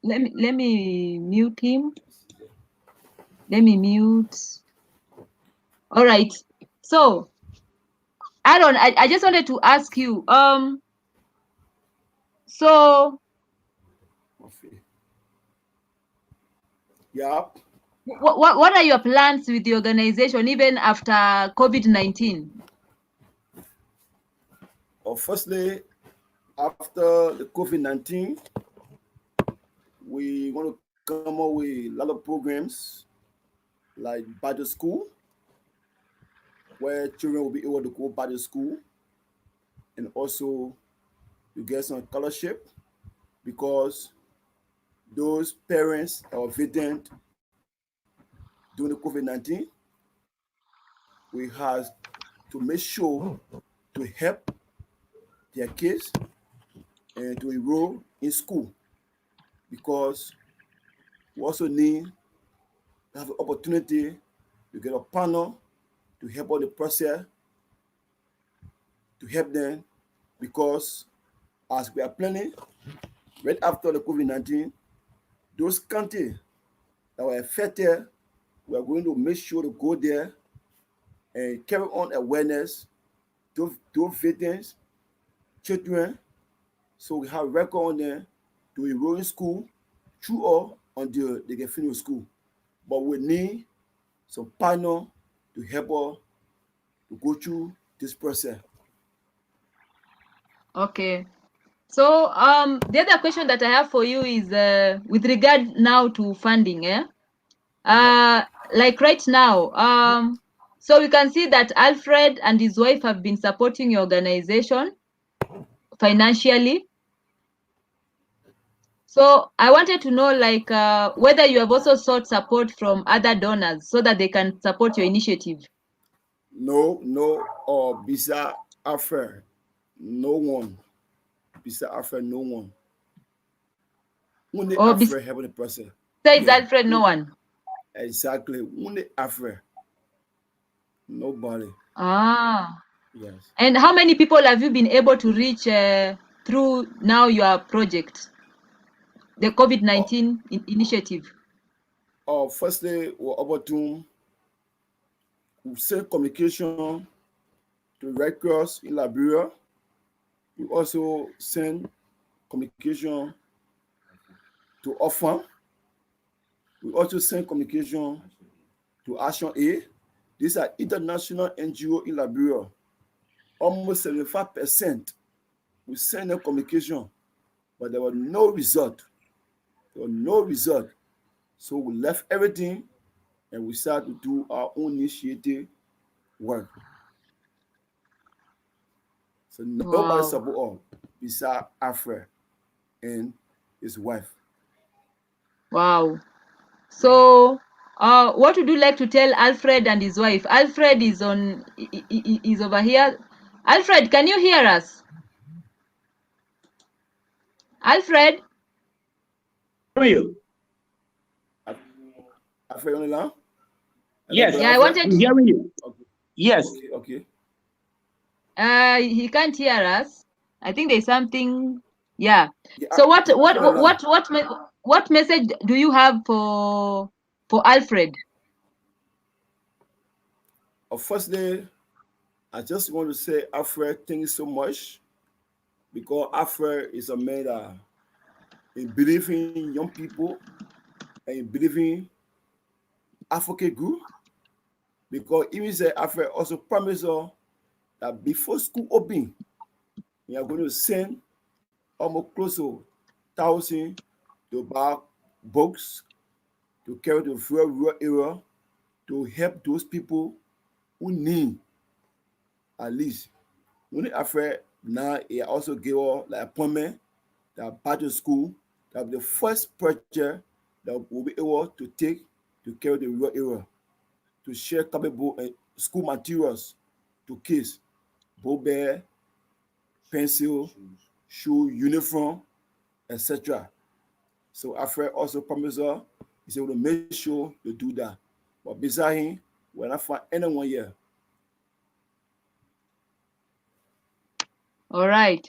me mute him. Let me mute. All right. So, Aaron, I just wanted to ask you. So. Yeah. what are your plans with the organization even after COVID-19? Firstly, after the COVID-19, we want to come up with a lot of programs like back to school, where children will be able to go back to school, and also to get some scholarship, because those parents that were vacant during the COVID-19, we have to make sure to help their kids and to enroll in school, because we also need to have an opportunity to get a partner to help on the process, to help them, because as we are planning, right after the COVID-19, those countries that were affected, we are going to make sure to go there and carry on awareness to victims, children, so we have record on them to enroll in school through all until they get finished school. But we need some partner to help us to go through this process. Okay. So the other question that I have for you is with regard now to funding, like right now, so we can see that Alfred and his wife have been supporting your organization financially. So I wanted to know, like, whether you have also sought support from other donors so that they can support your initiative. No, beside Alfred, no one. Beside Alfred, no one. Only Alfred helping the process. Besides Alfred, no one. Exactly. Only Alfred. Nobody. Ah. Yes. And how many people have you been able to reach through now your project, the COVID-19 initiative? Firstly, we're able to send communication to Red Cross in Liberia. We also send communication to Orphan. We also send communication to Action Aid. These are international NGO in Liberia. Almost 75% we send them communication, but there was no result. There was no result. So we left everything and we started to do our own initiative work. So nobody support us besides Alfred and his wife. Wow. So what would you like to tell Alfred and his wife? Alfred is over here. Alfred, can you hear us? Alfred? How are you? Alfred on the line? Yes. Yeah, I wanted to hear you. Okay. Yes. Okay. He can't hear us. I think there's something. Yeah. So what message do you have for Alfred? Firstly, I just want to say, Alfred, thank you so much, because Alfred is a man that believes in young people and believes in African group, because even say Alfred also promised us that before school open, we are going to send almost close to 1,000 to buy books to carry to the rural area to help those people who need at least. When Alfred now he also gave us like appointment that back to school, that will be the first project that we'll be able to take to carry the rural area, to share copy book and school materials to kids, book bag, pencil, shoe, uniform, etc. So Alfred also promised us, he said, we'll make sure to do that. But beside him, we're not find anyone here. All right.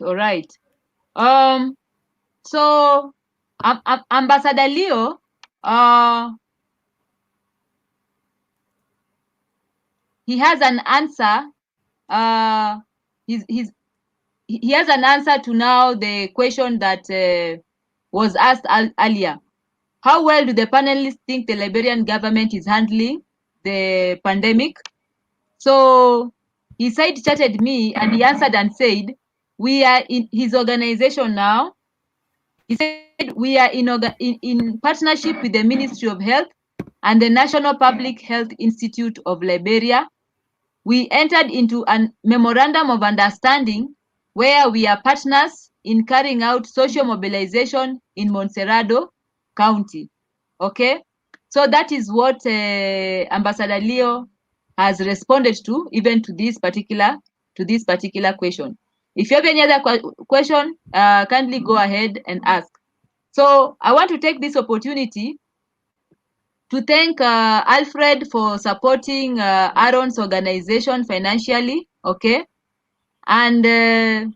So Ambassador Leo, he has an answer. He has an answer to now the question that was asked earlier. how well do the panelists think the Liberian government is handling the pandemic? So he side-chatted me and he answered and said, we are in his organization now. He said, we are in partnership with the Ministry of Health and the National Public Health Institute of Liberia. We entered into a memorandum of understanding where we are partners in carrying out social mobilization in Montserrado County. Okay, so that is what Ambassador Leo has responded to, even to this particular question. If you have any other question, kindly go ahead and ask. So I want to take this opportunity to thank Alfred for supporting Aaron's organization financially, okay? And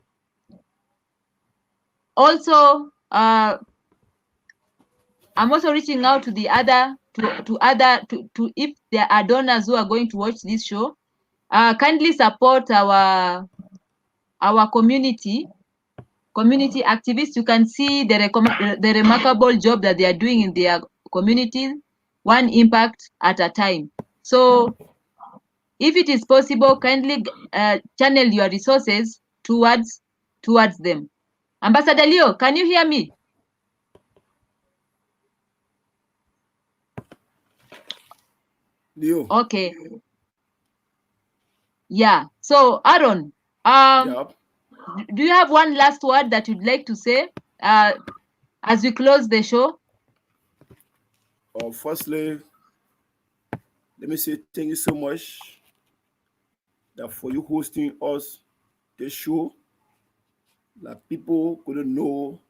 also, I'm also reaching out to the other, to if there are donors who are going to watch this show, kindly support our community activists. You can see the remarkable job that they are doing in their communities, one impact at a time. So if it is possible, kindly channel your resources towards them. Ambassador Leo, can you hear me? Leo. Okay. Yeah. So Aaron, do you have one last word that you'd like to say as we close the show? Firstly, let me say thank you so much for you hosting us this show. That people couldn't know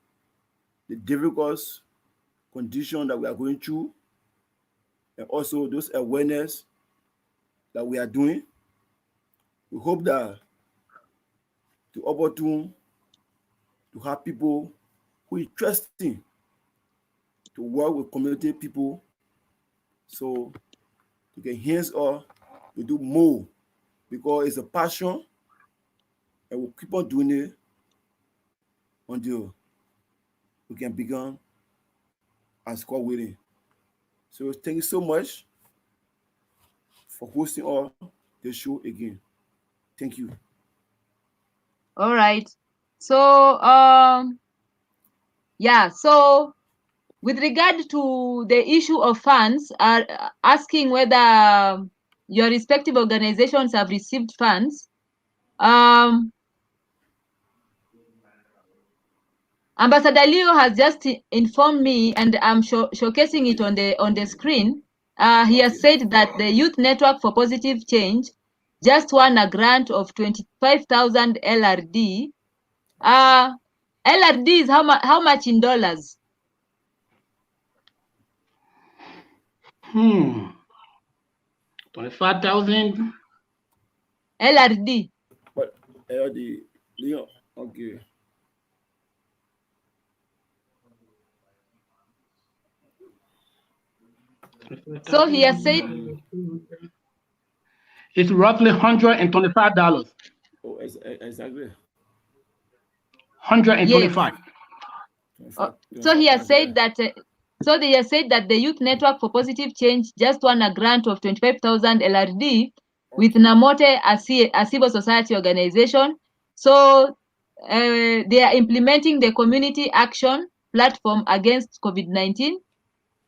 the difficult condition that we are going through, and also those awareness that we are doing. We hope that the opportunity to have people who are interested to work with community people, so they can hands on to do more, because it's a passion, and we'll keep on doing it until we can begin as God willing. So thank you so much for hosting all the show again. Thank you. All right. So yeah, so with regard to the issue of funds, asking whether your respective organizations have received funds, Ambassador Leo has just informed me, and I'm showcasing it on the screen. He has said that the Youth Network for Positive Change just won a grant of 25,000 LRD. LRD is how much in dollars? 25,000 LRD. But LRD, Leo, okay. So he has said it's roughly $125. Oh, exactly. 125. Yes. So he has said that. So they have said that the Youth Network for Positive Change just won a grant of 25,000 LRD with Namote, a civil society organization. So they are implementing the community action platform against COVID-19,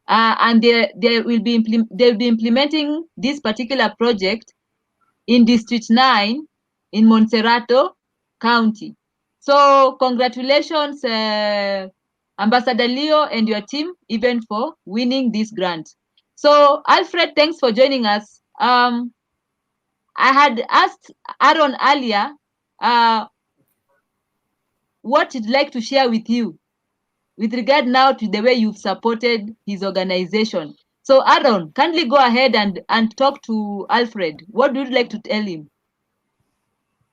and they will be implementing this particular project in District 9 in Montserrado County. So congratulations, Ambassador Leo and your team, even for winning this grant. So Alfred, thanks for joining us. I had asked Aaron earlier what he'd like to share with you with regard now to the way you've supported his organization. So Aaron, kindly go ahead and talk to Alfred. What would you like to tell him?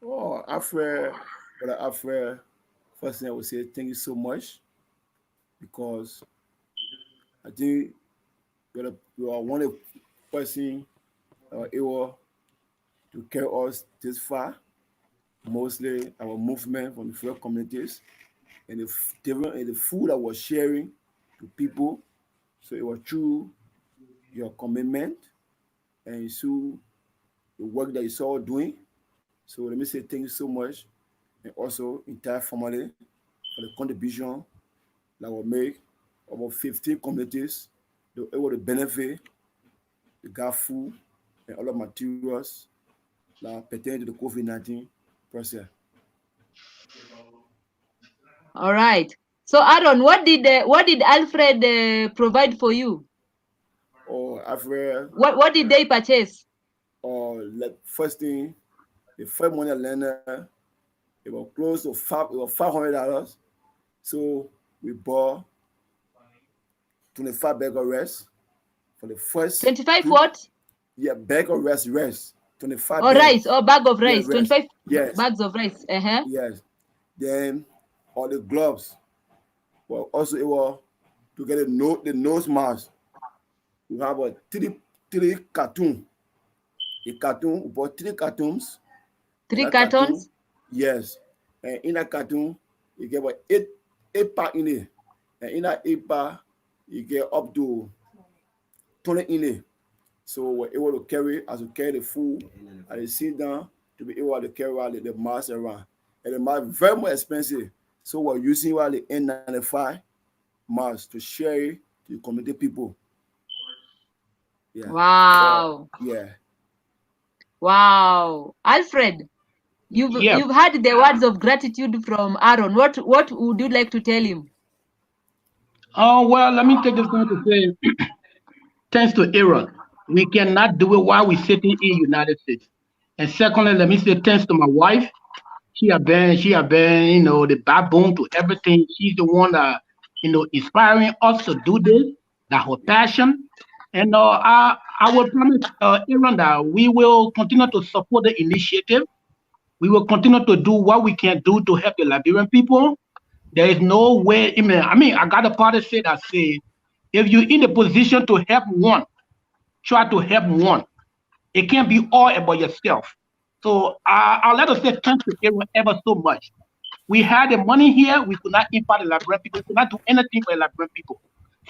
Oh, Alfred, first thing I would say, thank you so much, because I think you are one of the person able to carry us this far, mostly our movement from the different communities, and the food that we're sharing to people So it was through your commitment and through the work that you saw doing. So let me say thank you so much, and also entire family for the contribution that will make about 15 communities. They were able to benefit, they got food and other materials that pertain to the COVID-19 process. All right. So Aaron, what did Alfred provide for you? Or Alfred. What did they purchase? Or first thing, the first money I learned, it was close to $500. So we bought 25 bag of rice for the first 25 what? Yeah, bag of rice. 25 or bags. rice or bag of rice. Yeah, 25 yes. bags of rice. Yes. Then all the gloves. Well, also it was to get the nose mask. We have a three cartoon. A cartoon, we bought 3 cartoons. 3 cartons? Cartoon, yes. And in that cartoon, you get what 8 pack in it. And in that 8 pack, you get up to 20 in it. So we're able to carry as we carry the food and they sit down to be able to carry the mask around. And the mask very much expensive. So we're using the N95 mask to share it to the community people. Yeah. Wow. Yeah. Wow. Alfred, you've heard the words of gratitude from Aaron. What would you like to tell him? Oh, well, let me take this time to say thanks to Aaron. We cannot do it while we're sitting in the United States. And secondly, let me say thanks to my wife. She have been, the backbone to everything. She's the one that, inspiring us to do this, that her passion. And I will promise Aaron that we will continue to support the initiative. We will continue to do what we can do to help the Liberian people. There is no way, I got a part of it that say, if you're in the position to help one, try to help one. It can't be all about yourself. So I'll let us say thanks to Aaron ever so much. We had the money here. We could not impact the Liberian people. We could not do anything for the Liberian people.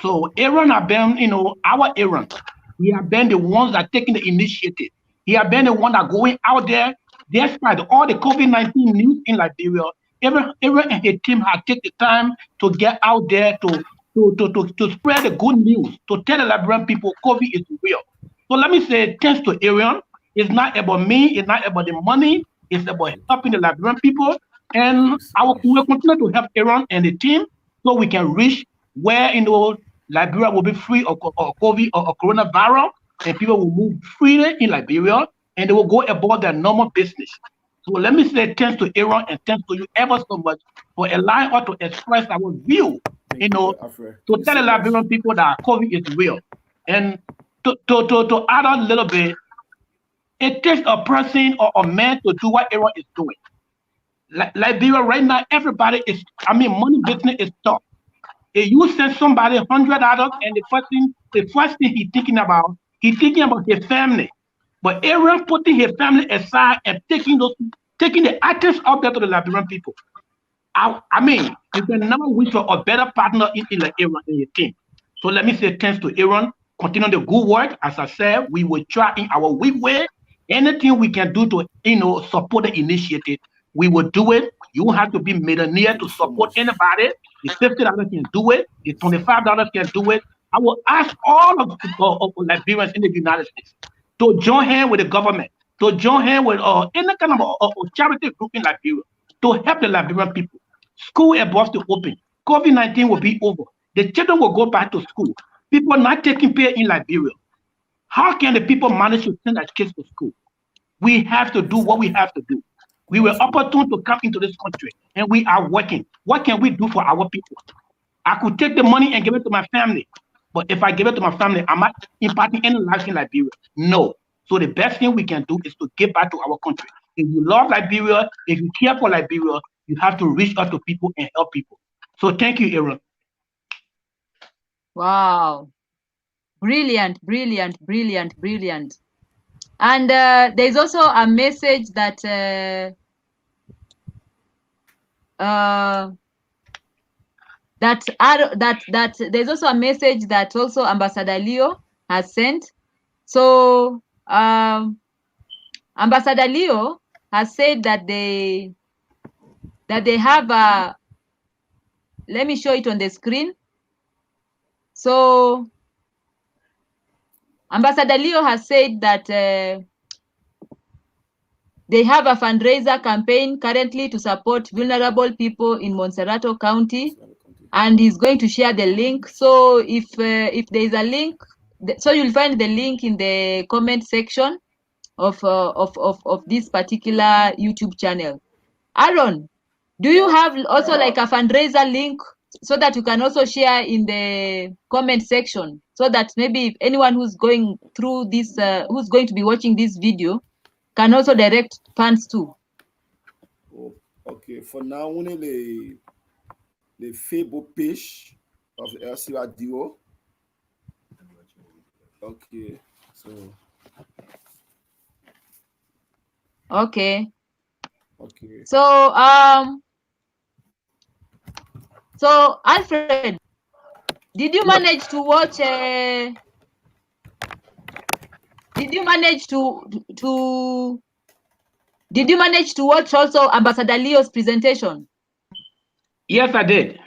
So Aaron have been, our Aaron. He have been the ones that taking the initiative. He have been the one that going out there, despite all the COVID-19 news in Liberia. Aaron and his team have taken the time to get out there to spread the good news, to tell the Liberian people COVID is real. So let me say thanks to Aaron. It's not about me. It's not about the money. It's about helping the Liberian people. And we will continue to help Aaron and the team so we can reach where Liberia will be free of COVID or coronavirus, and people will move freely in Liberia, and they will go about their normal business. So let me say thanks to Aaron and thanks to you ever so much for allowing us to express our view, to tell the Liberian people that COVID is real. And to add on a little bit, it takes a person or a man to do what Aaron is doing. Liberia right now, everybody is, money business is tough. If you send somebody $100 and the first thing he's thinking about his family. But Aaron putting his family aside and taking the items out there to the Liberian people. You can never wish for a better partner in Aaron in your team. So let me say thanks to Aaron. Continue the good work. As I said, we will try in our weak way. Anything we can do to support the initiative, we will do it. You don't have to be millionaire to support anybody. The $50 can do it. The $25 can do it. I will ask all of Liberians in the United States to join hands with the government, to join hands with any kind of charity group in Liberia to help the Liberian people. School is about to open. COVID-19 will be over. The children will go back to school. People not taking pay in Liberia. How can the people manage to send their kids to school? We have to do what we have to do. We were opportune to come into this country, and we are working. What can we do for our people? I could take the money and give it to my family, but if I give it to my family, am I impacting any life in Liberia? No. So the best thing we can do is to give back to our country. If you love Liberia, if you care for Liberia, you have to reach out to people and help people. So thank you, Aaron. Wow. Brilliant, brilliant, brilliant, brilliant. And there's also a message that that there's also a message that also Ambassador Leo has sent. So Ambassador Leo has said that they have a, let me show it on the screen. So Ambassador Leo has said that they have a fundraiser campaign currently to support vulnerable people in Monserrato County, and he's going to share the link. So if there is a link, so you'll find the link in the comment section of this particular YouTube channel. Aaron, do you have also like a fundraiser link so that you can also share in the comment section, so that maybe if anyone who's going through this, who's going to be watching this video, can also direct funds too? Oh, okay, for now, only the Facebook page of LCRDO. Okay, so. Okay. Okay. So so Alfred, did you manage to watch? Did you manage to watch also Ambassador Leo's presentation? Yes, I did.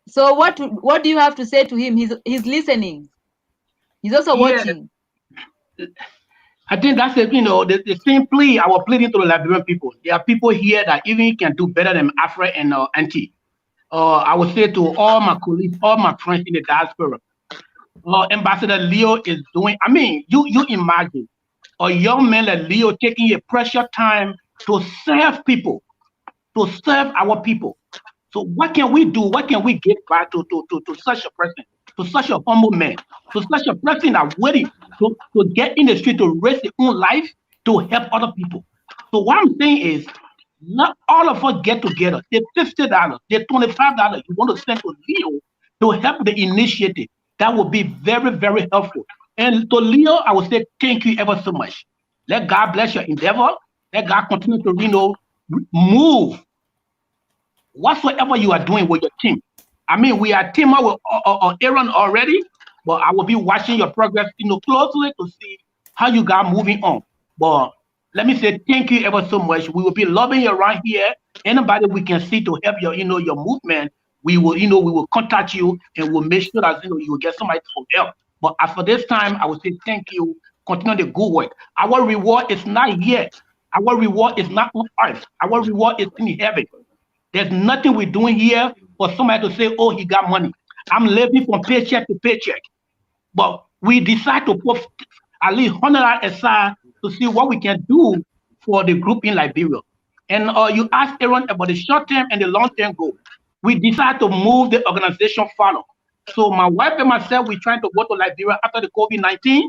So what do you have to say to him? He's listening. He's also watching. I think that's the same plea I was pleading to the Liberian people. There are people here that even can do better than Alfred and Auntie. I would say to all my colleagues, all my friends in the diaspora, Ambassador Leo is doing. I mean, you imagine a young man like Leo taking a precious time to serve people, to serve our people. So what can we do? What can we give back to such a person, to such a humble man, to such a person that's willing to get in the street to risk their own life to help other people? So what I'm saying is, not all of us get together. The $50, the $25 you want to send to Leo to help the initiative, that would be very, very helpful. And to Leo, I would say thank you ever so much. Let God bless your endeavor. Let God continue to move whatsoever you are doing with your team. I mean, we are team up with Aaron already, but I will be watching your progress, closely to see how you got moving on. But let me say thank you ever so much. We will be loving you around here. Anybody we can see to help your, your movement, we will contact you and we'll make sure that you will get somebody to help. But as for this time, I will say thank you. Continue the good work. Our reward is not here. Our reward is not on earth. Our reward is in heaven. There's nothing we're doing here for somebody to say, oh, he got money. I'm living from paycheck to paycheck. But we decide to put at least $100 aside to see what we can do for the group in Liberia. And you asked Aaron about the short-term and the long-term goal. We decide to move the organization forward. So my wife and myself, we're trying to go to Liberia after the COVID-19.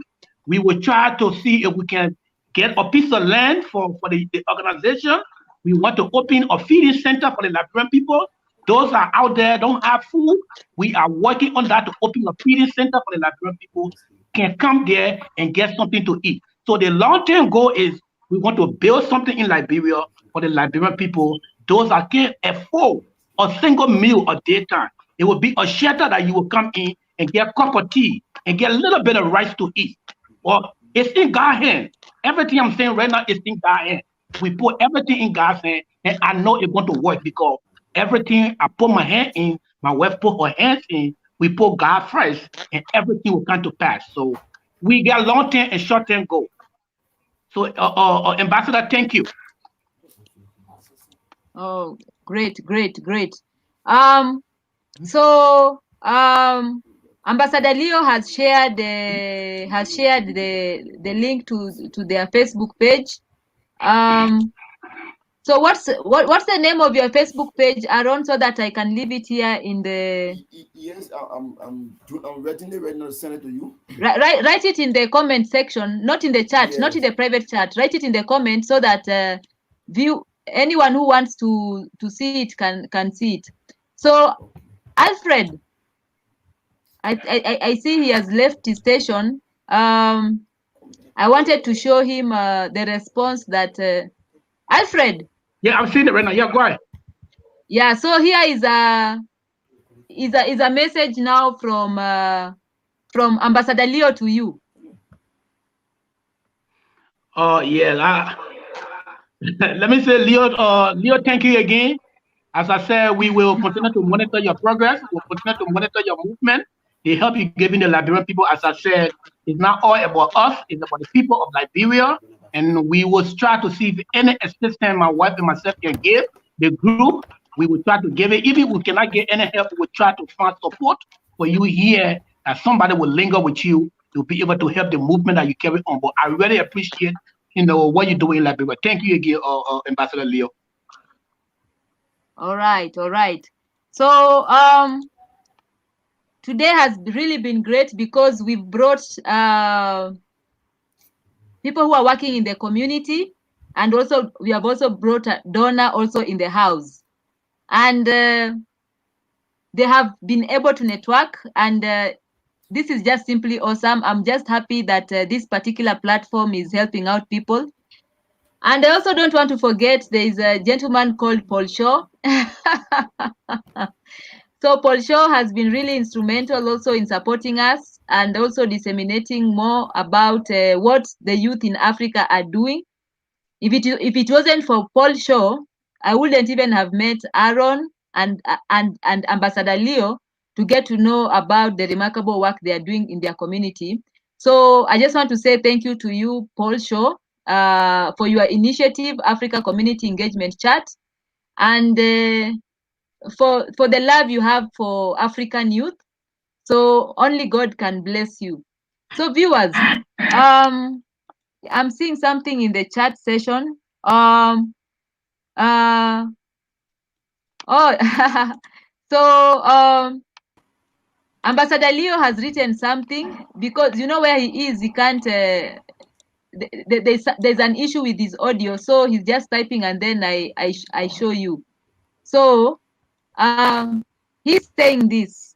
We will try to see if we can get a piece of land for the organization. We want to open a feeding center for the Liberian people. Those are out there, don't have food. We are working on that to open a feeding center for the Liberian people, can come there and get something to eat. So the long-term goal is we want to build something in Liberia for the Liberian people. Those that can't afford a single meal a day time. It will be a shelter that you will come in and get a cup of tea and get a little bit of rice to eat. Well, it's in God's hand. Everything I'm saying right now is in God's hand. We put everything in God's hand, and I know it's going to work because everything I put my hand in, my wife put her hands in, we put God first, and everything will come to pass. So we got long-term and short-term goals. So, Ambassador, thank you. Oh, great. So Ambassador Leo has shared the link to their Facebook page. So what's the name of your Facebook page, Aaron, so that I can leave it here in the? Yes, I'm writing it right now to send it to you. Write it in the comment section, not in the chat, yes. Not in the private chat. Write it in the comment so that anyone who wants to see it can see it. So Alfred, I see he has left his station. I wanted to show him the response that Alfred. Yeah, I'm seeing it right now. Yeah, go ahead. Yeah, so here is is a message now from Ambassador Leo to you. Oh yeah, let me say, Leo, thank you again. As I said, we will continue to monitor your progress. We'll continue to monitor your movement. They help you giving the Liberian people, as I said, it's not all about us, it's about the people of Liberia. And we will try to see if any assistance my wife and myself can give the group. We will try to give it. Even if we cannot get any help, we will try to find support for you here, that somebody will linger with you to be able to help the movement that you carry on. But I really appreciate, what you're doing in Liberia. Thank you again, Ambassador Leo. All right. So today has really been great because we've brought people who are working in the community, and also we have also brought a donor also in the house, and they have been able to network, and this is just simply awesome. I'm just happy that this particular platform is helping out people. And I also don't want to forget there is a gentleman called Paul Shaw. So Paul Shaw has been really instrumental also in supporting us and also disseminating more about what the youth in Africa are doing. If it wasn't for Paul Shaw, I wouldn't even have met Aaron and Ambassador Leo to get to know about the remarkable work they are doing in their community. So I just want to say thank you to you, Paul Shaw, for your initiative, Africa Community Engagement Chat, and for the love you have for African youth. So only God can bless you. So viewers, I'm seeing something in the chat session. So Ambassador Leo has written something, because you know where he is, he can't there's an issue with his audio, so he's just typing and then I show you. So he's saying this.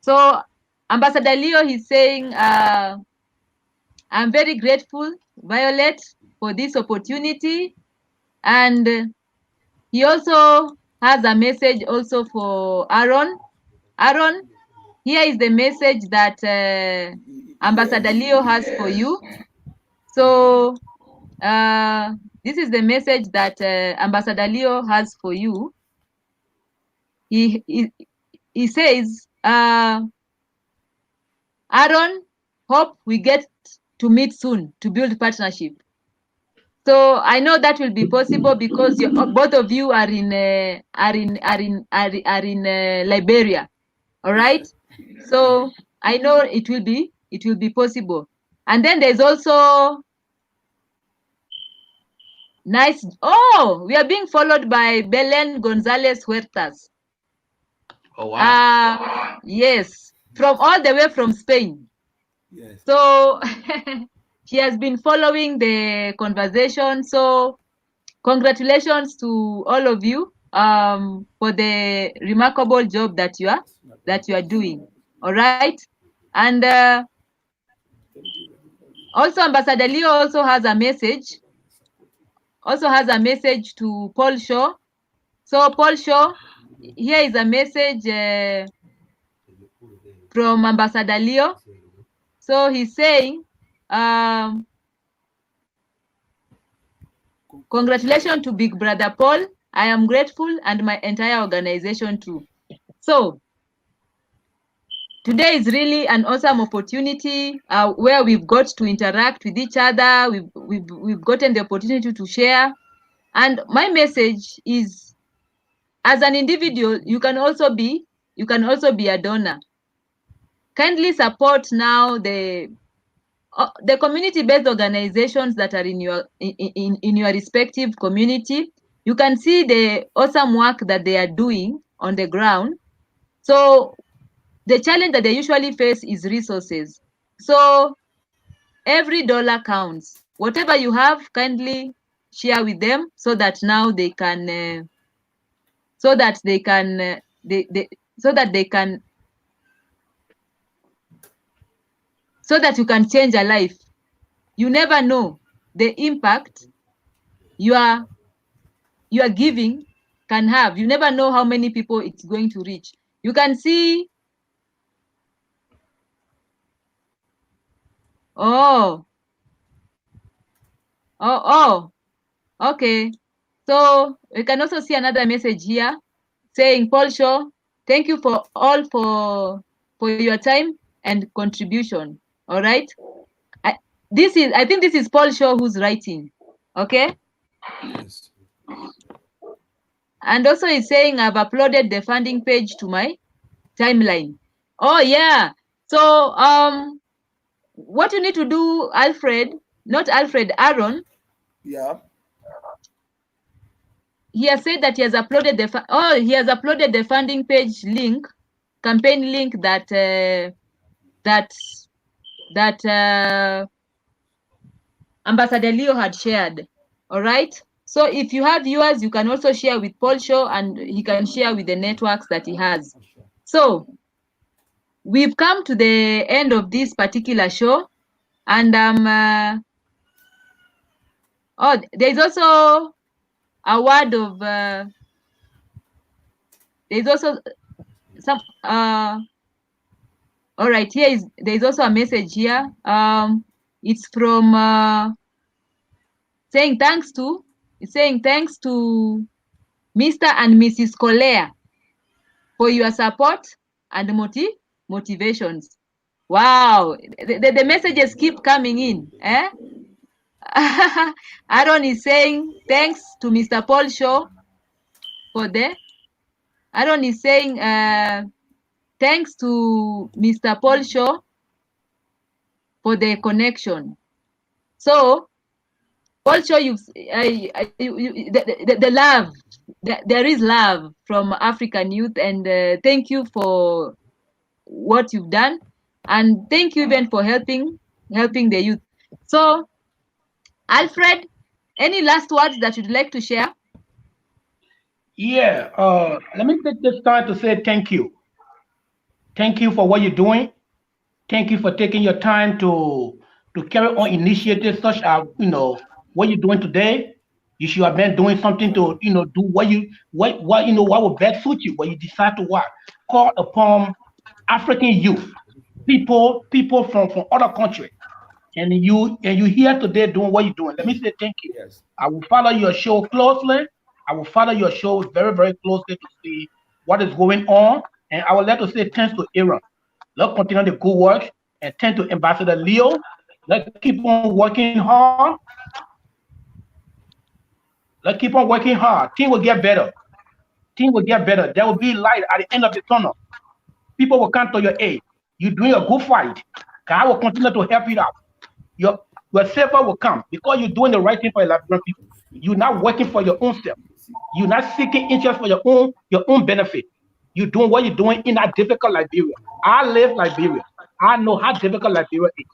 So Ambassador Leo, he's saying, I'm very grateful, Violet, for this opportunity, and he also has a message also for Aaron. Aaron, here is the message that Ambassador Leo has for you. So this is the message that Ambassador Leo has for you. He says, Aaron, hope we get to meet soon to build partnership. So I know that will be possible because both of you are in Liberia. All right. So I know it will be possible. And then there's also nice. Oh, we are being followed by Belen Gonzalez Huertas. Oh wow. Yes, from all the way from Spain. Yes. So she has been following the conversation. So congratulations to all of you for the remarkable job that you are doing. All right. And also Ambassador Leo also has a message. To Paul Shaw. So Paul Shaw, here is a message from Ambassador Leo. So he's saying, congratulations to Big Brother Paul. I am grateful, and my entire organization too. So today is really an awesome opportunity where we've got to interact with each other. We've gotten the opportunity to share. And my message is, as an individual, you can also be a donor. Kindly support now the community-based organizations that are in your respective community. You can see the awesome work that they are doing on the ground. So the challenge that they usually face is resources. So every dollar counts. Whatever you have, kindly share with them so that now they can so that you can change a life. You never know the impact your giving can have. You never know how many people it's going to reach. You can see. Oh, okay. So we can also see another message here saying, Paul Shaw, thank you for all for your time and contribution. All right. I think this is Paul Shaw who's writing. Okay. Yes. And also he's saying, I've uploaded the funding page to my timeline. Oh yeah. So what you need to do, Aaron. Yeah. He has said that he has uploaded the funding page link, campaign link that Ambassador Leo had shared. All right. So if you have viewers, you can also share with Paul Shaw, and he can share with the networks that he has. So we've come to the end of this particular show, and there's also a word of there's also some all right, there's also a message here. It's from saying thanks to Mr. and Mrs. Collier for your support and motivations. Wow, the messages keep coming in. Aaron is saying thanks to Mr. Paul Shaw for the. Aaron is saying thanks to Mr. Paul Shaw for the connection. So Paul Shaw, the love. There is love from African youth, and thank you for what you've done, and thank you even for helping the youth. So, Alfred, any last words that you'd like to share? Yeah, let me take this time to say thank you. Thank you for what you're doing. Thank you for taking your time to carry on initiatives such as what you're doing today. You should have been doing something to do what would best suit you. What you decide to what call upon African youth, people from other countries, and you here today doing what you're doing. Let me say thank you. Yes. I will follow your show closely. I will follow your show very, very closely to see what is going on. And I would like to say thanks to Aaron. Let's continue the good work. And thanks to Ambassador Leo. Let's keep on working hard. Let's keep on working hard. Team will get better. Team will get better. There will be light at the end of the tunnel. People will come to your aid. You're doing a good fight. God will continue to help you out. Your savior will come because you're doing the right thing for the Liberian people. You're not working for your own self. You're not seeking interest for your own benefit. You're doing what you're doing in that difficult Liberia. I live Liberia. I know how difficult Liberia is.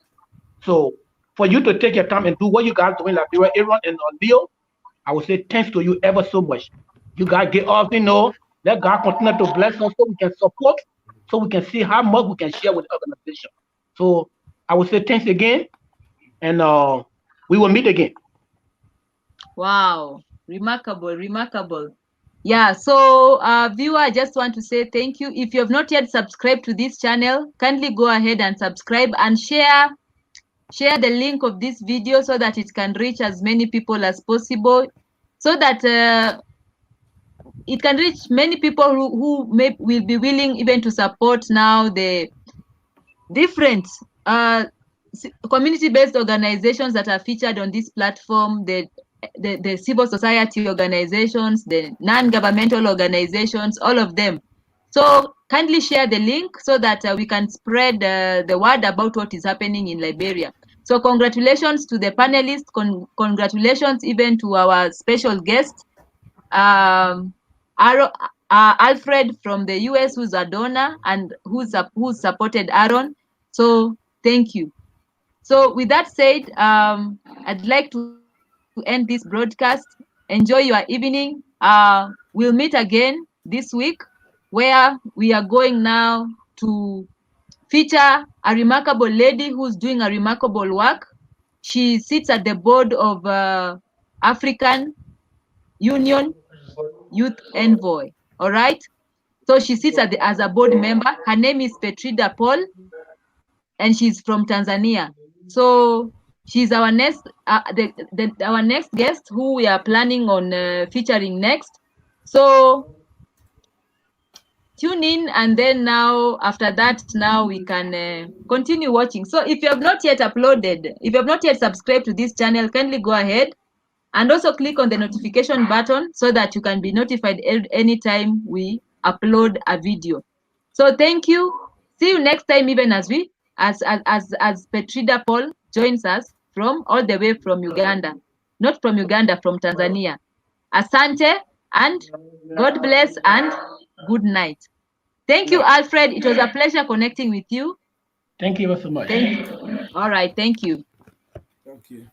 So for you to take your time and do what you guys doing Liberia, Aaron and Leo, I would say thanks to you ever so much. You guys get off, let God continue to bless us so we can support, so we can see how much we can share with the organization. So I would say thanks again, and we will meet again. Wow, remarkable. Yeah, so viewer, I just want to say thank you. If you have not yet subscribed to this channel, kindly go ahead and subscribe and share the link of this video so that it can reach as many people as possible, so that it can reach many people who will be willing even to support now the different community-based organizations that are featured on this platform, the civil society organizations, the non-governmental organizations, all of them. So kindly share the link so that we can spread the word about what is happening in Liberia. So congratulations to the panelists, congratulations even to our special guest, Alfred from the US, who's a donor and who's supported Aaron. So thank you. So with that said, I'd like to end this broadcast. Enjoy your evening. We'll meet again this week, where we are going now to feature a remarkable lady who's doing a remarkable work. She sits at the board of African Union Youth Envoy. All right. So she sits as a board member. Her name is Petrida Paul, and she's from Tanzania. So she's our next our next guest who we are planning on featuring next. So tune in, and then now after that, now we can continue watching. So if you have not yet uploaded, if you have not yet subscribed to this channel, kindly go ahead and also click on the notification button so that you can be notified anytime we upload a video. So thank you. See you next time, even as we as Petrida Paul joins us from all the way from Uganda. Not from Uganda, from Tanzania. Asante, and God bless, and good night. Thank you, Alfred. It was a pleasure connecting with you. Thank you so much. Thank you. All right. Thank you. Thank you.